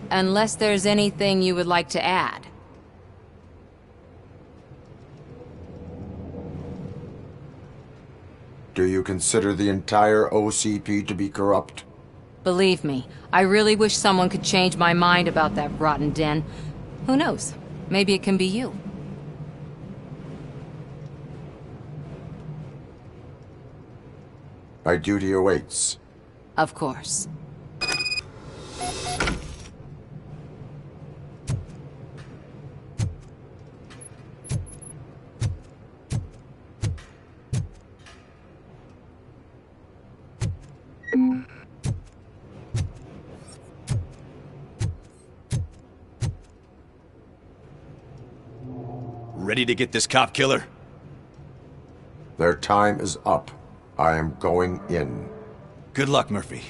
unless there's anything you would like to add. Do you consider the entire OCP to be corrupt? Believe me, I really wish someone could change my mind about that rotten den. Who knows? Maybe it can be you. My duty awaits. Of course. Ready to get this cop killer? Their time is up. I am going in. Good luck, Murphy.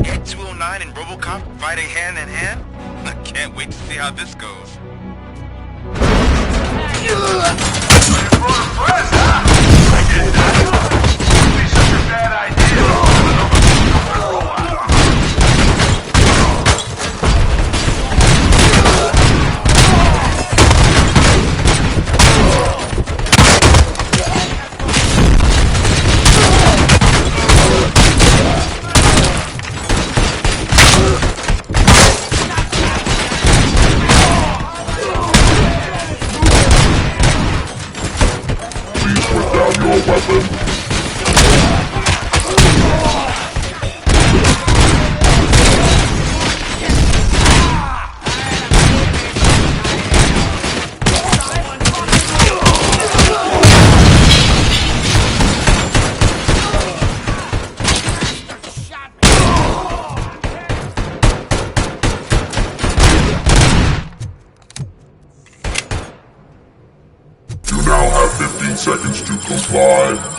Ed 209 and RoboCop fighting hand in hand? I can't wait to see how this goes. You now have 15 seconds to comply.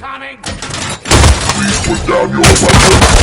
Coming! Please put down your weapon.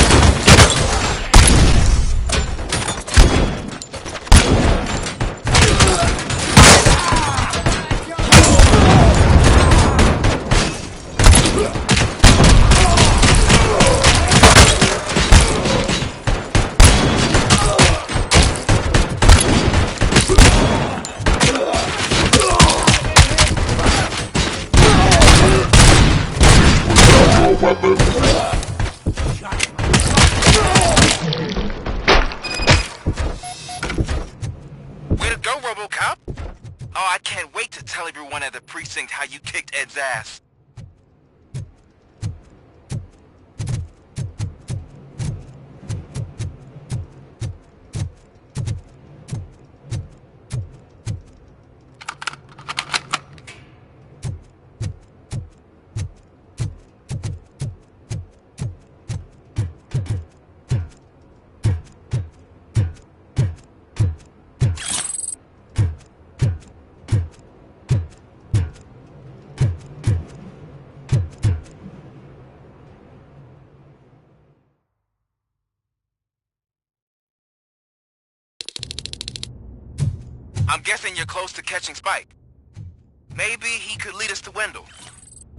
tell everyone at the precinct how you kicked Ed's ass. I'm guessing you're close to catching Spike. Maybe he could lead us to Wendell.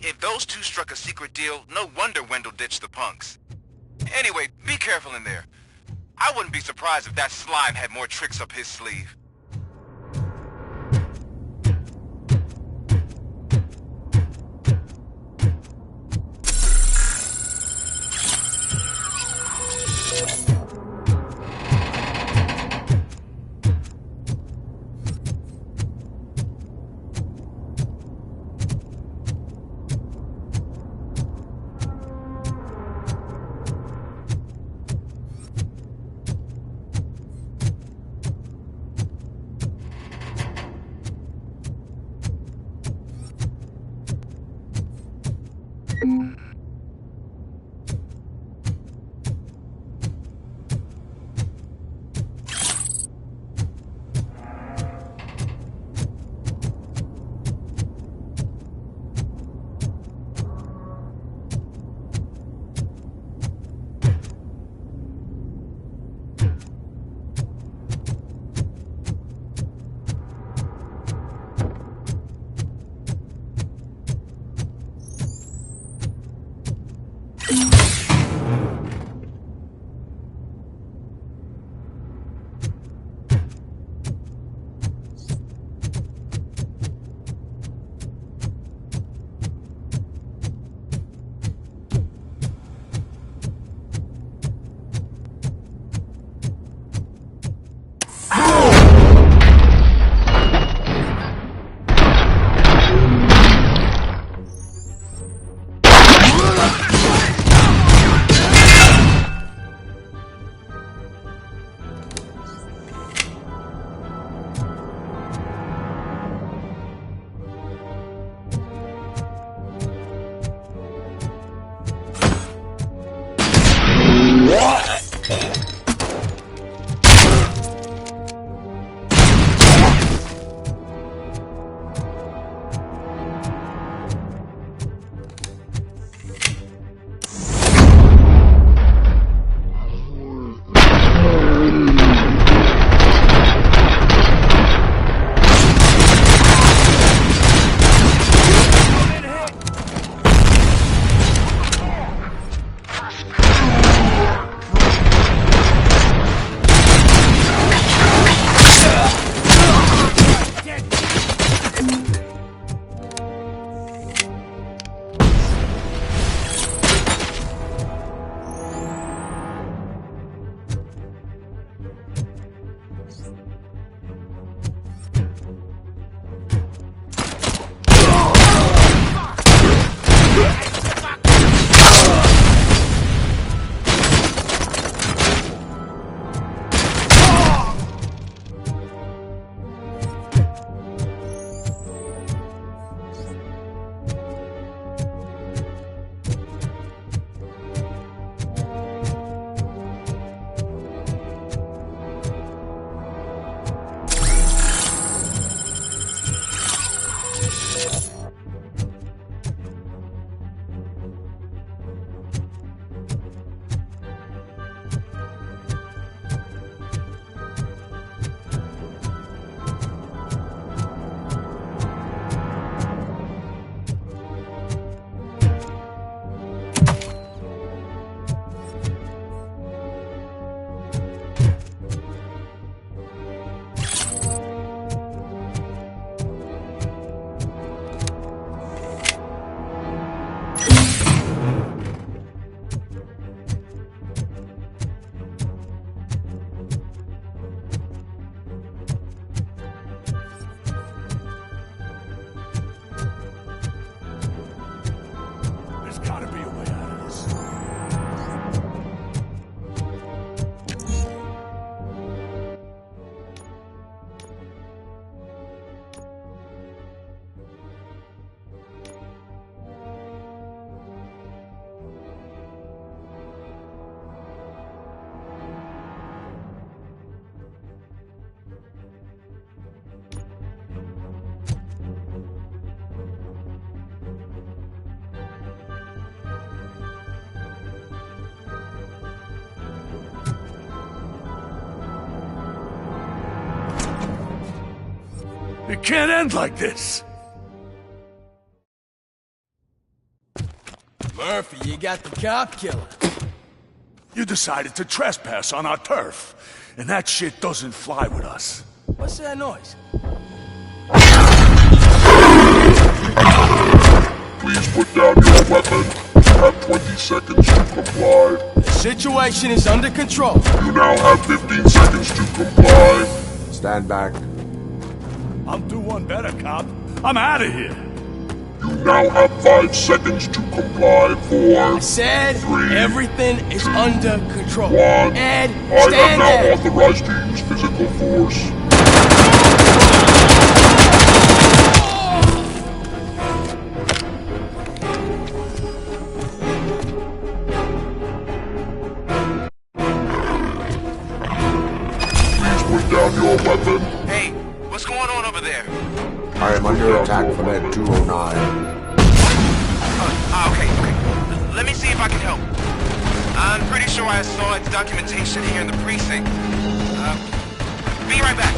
If those two struck a secret deal, no wonder Wendell ditched the punks. Anyway, be careful in there. I wouldn't be surprised if that slime had more tricks up his sleeve. It can't end like this. Murphy, you got the cop killer. You decided to trespass on our turf, and that shit doesn't fly with us. What's that noise? Please put down your weapon. You have 20 seconds to comply. The situation is under control. You now have 15 seconds to comply. Stand back. I'll do one better, cop. I'm out of here. You now have 5 seconds to comply. 4, I said 3, everything is under control. 1. Ed, I stand am now there. authorized to use physical force. Please put down your weapon. Hey, what's going on over there? I am under attack from Ed 209. Okay. Let me see if I can help. I'm pretty sure I saw its documentation here in the precinct. Be right back.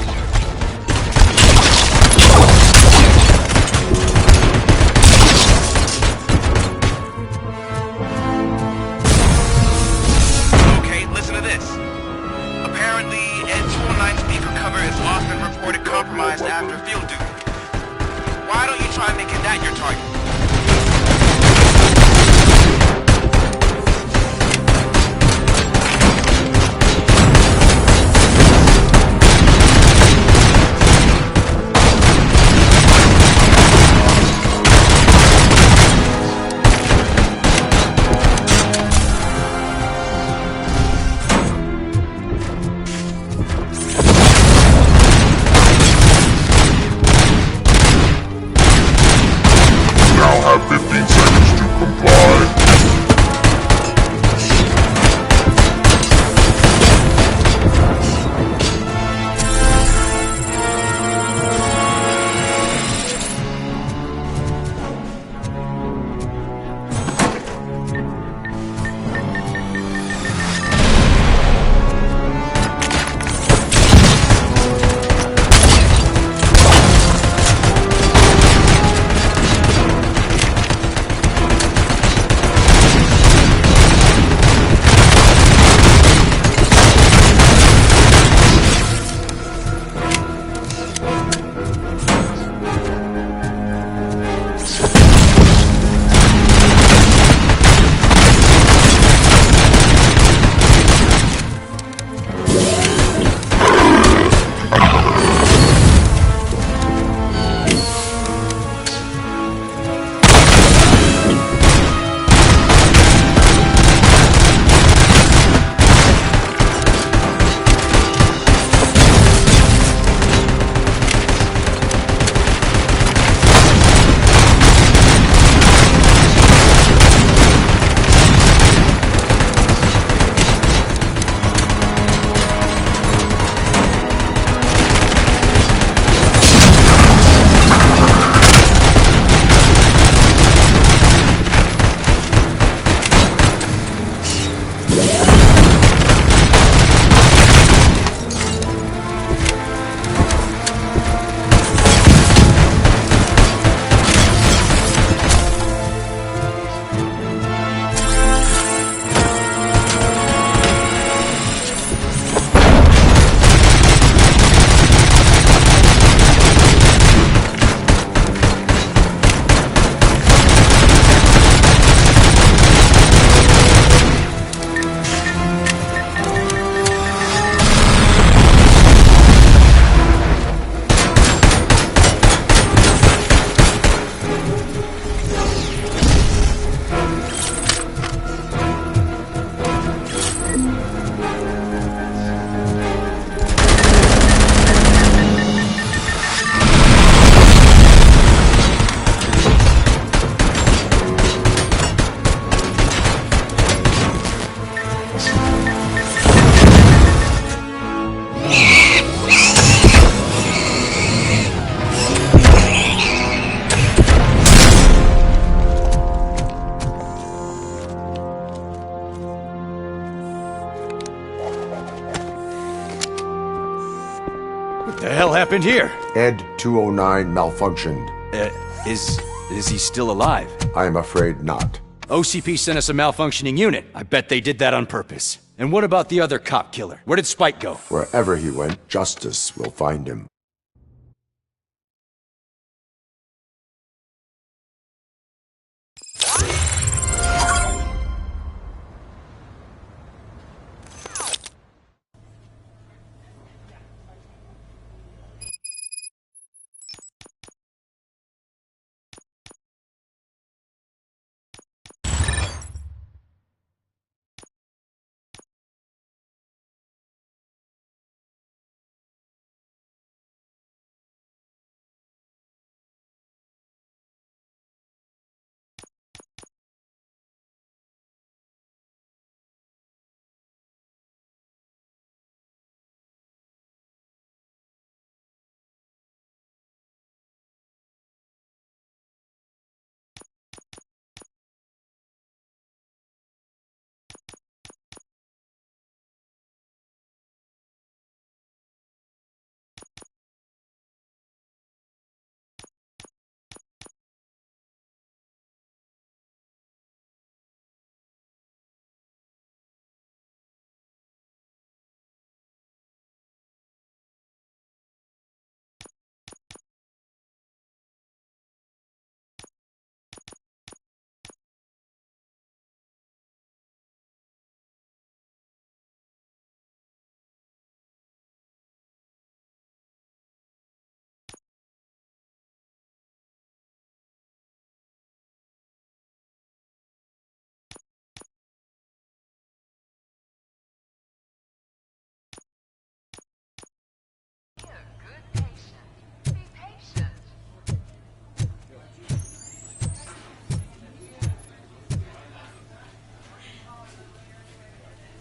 Okay, listen to this. Apparently, N209 speaker cover is lost and reported compromised after field duty. Why don't you try making that your target? happened here? Ed 209 malfunctioned. Is he still alive? I am afraid not. OCP sent us a malfunctioning unit. I bet they did that on purpose. And what about the other cop killer? Where did Spike go? Wherever he went, justice will find him.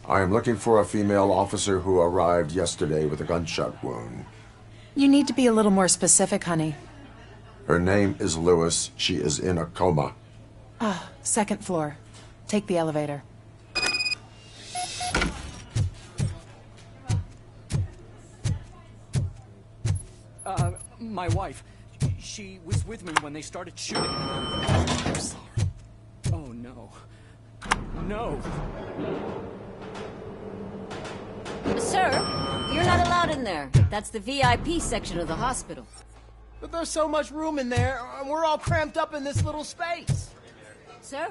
I am looking for a female officer who arrived yesterday with a gunshot wound. You need to be a little more specific, honey. Her name is Lewis. She is in a coma. Ah, second floor. Take the elevator. My wife. She was with me when they started shooting. I'm sorry. Oh, no. No. Sir, you're not allowed in there. That's the VIP section of the hospital. But there's so much room in there, and we're all cramped up in this little space. Sir?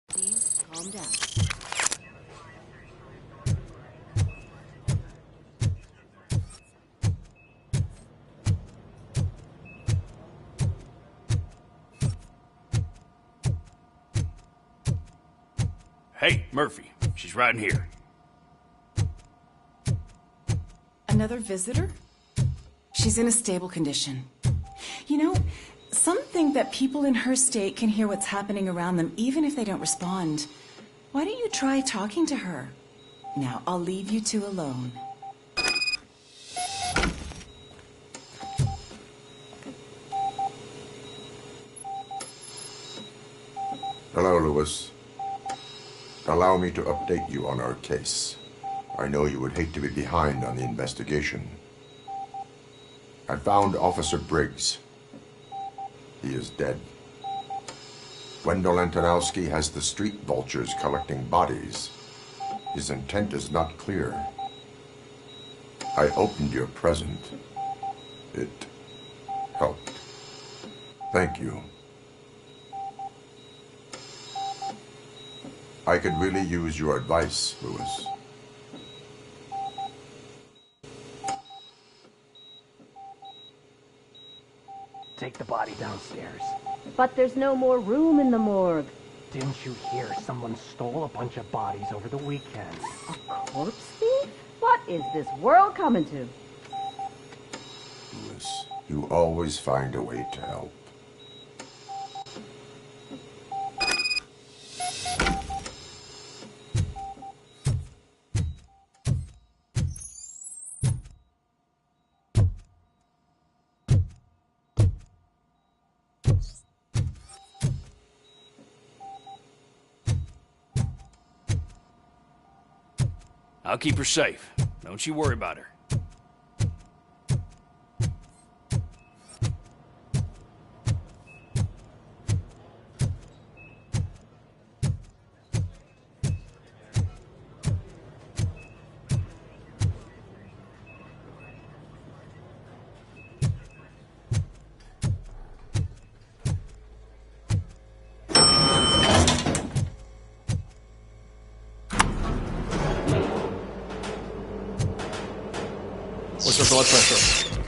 Please calm down. Hey, Murphy. She's right in here. Another visitor? She's in a stable condition. You know, some think that people in her state can hear what's happening around them even if they don't respond. Why don't you try talking to her? Now, I'll leave you two alone. Hello, Lewis. Allow me to update you on our case. I know you would hate to be behind on the investigation. I found Officer Briggs. He is dead. Wendell Antonowski has the street vultures collecting bodies. His intent is not clear. I opened your present. It helped. Thank you. I could really use your advice, Lewis. Take the body downstairs. But there's no more room in the morgue. Didn't you hear someone stole a bunch of bodies over the weekend? A corpse thief? What is this world coming to? Lewis, you always find a way to help. I'll keep her safe. Don't you worry about her. What's her blood pressure?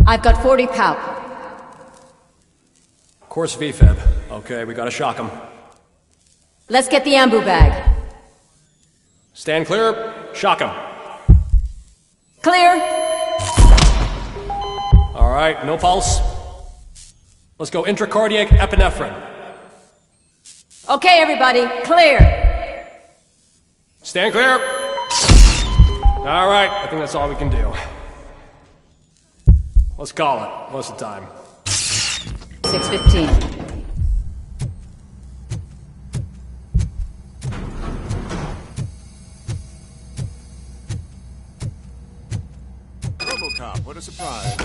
I've got 40 palp. Course VFib. Okay, we gotta shock him. Let's get the ambu bag. Stand clear. Shock him. Clear. All right, no pulse. Let's go intracardiac epinephrine. Okay, everybody, clear. Stand clear. All right, I think that's all we can do. Let's call it. What's the time? 6:15. RoboCop, what a surprise.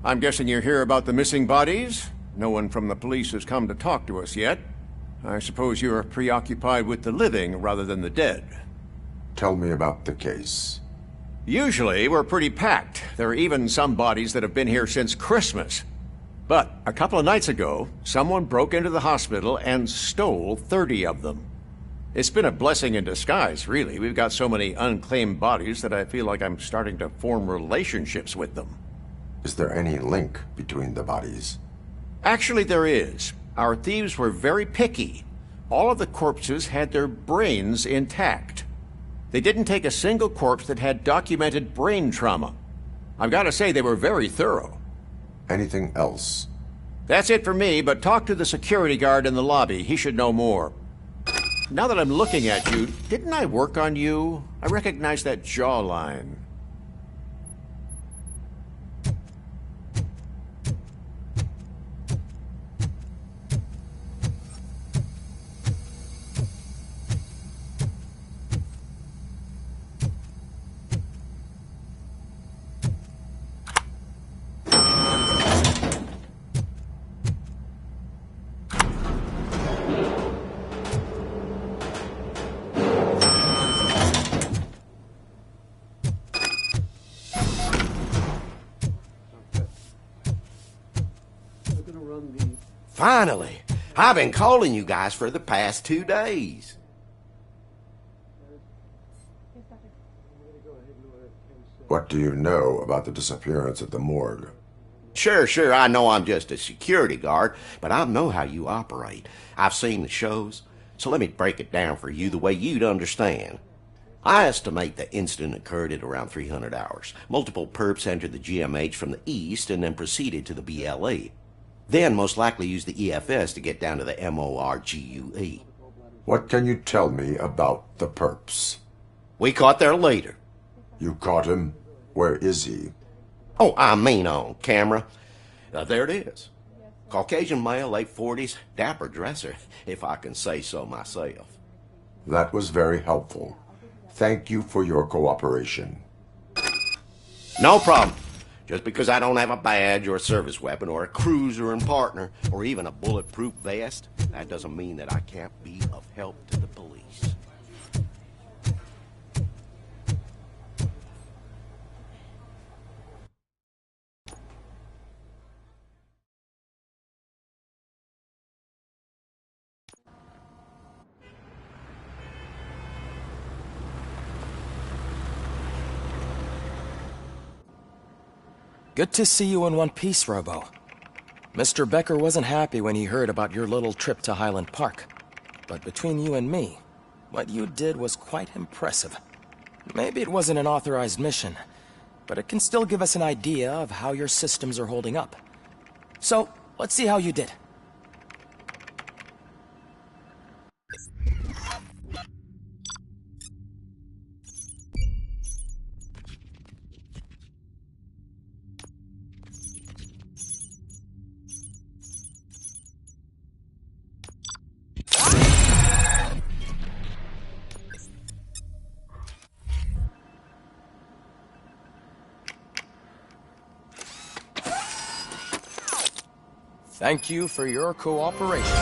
I'm guessing you're here about the missing bodies? No one from the police has come to talk to us yet. I suppose you're preoccupied with the living rather than the dead. Tell me about the case. Usually, we're pretty packed. There are even some bodies that have been here since Christmas. But a couple of nights ago, someone broke into the hospital and stole 30 of them. It's been a blessing in disguise, really. We've got so many unclaimed bodies that I feel like I'm starting to form relationships with them. Is there any link between the bodies? Actually, there is. Our thieves were very picky. All of the corpses had their brains intact. They didn't take a single corpse that had documented brain trauma. I've got to say, they were very thorough. Anything else? That's it for me, but talk to the security guard in the lobby. He should know more. Now that I'm looking at you, didn't I work on you? I recognize that jawline. Finally! I've been calling you guys for the past 2 days. What do you know about the disappearance at the morgue? Sure, I know I'm just a security guard, but I know how you operate. I've seen the shows, so let me break it down for you the way you'd understand. I estimate the incident occurred at around 300 hours. Multiple perps entered the GMH from the east and then proceeded to the BLE. Then most likely used the EFS to get down to the MORGUE. What can you tell me about the perps? We caught their leader. You caught him? Where is he? Oh, I mean on camera. There it is. Caucasian male, late 40s, dapper dresser, if I can say so myself. That was very helpful. Thank you for your cooperation. No problem. Just because I don't have a badge or a service weapon or a cruiser and partner or even a bulletproof vest, that doesn't mean that I can't be of help to the police. Good to see you in one piece, Robo. Mr. Becker wasn't happy when he heard about your little trip to Highland Park. But between you and me, what you did was quite impressive. Maybe it wasn't an authorized mission, but it can still give us an idea of how your systems are holding up. So, let's see how you did. Thank you for your cooperation.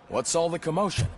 What's all the commotion?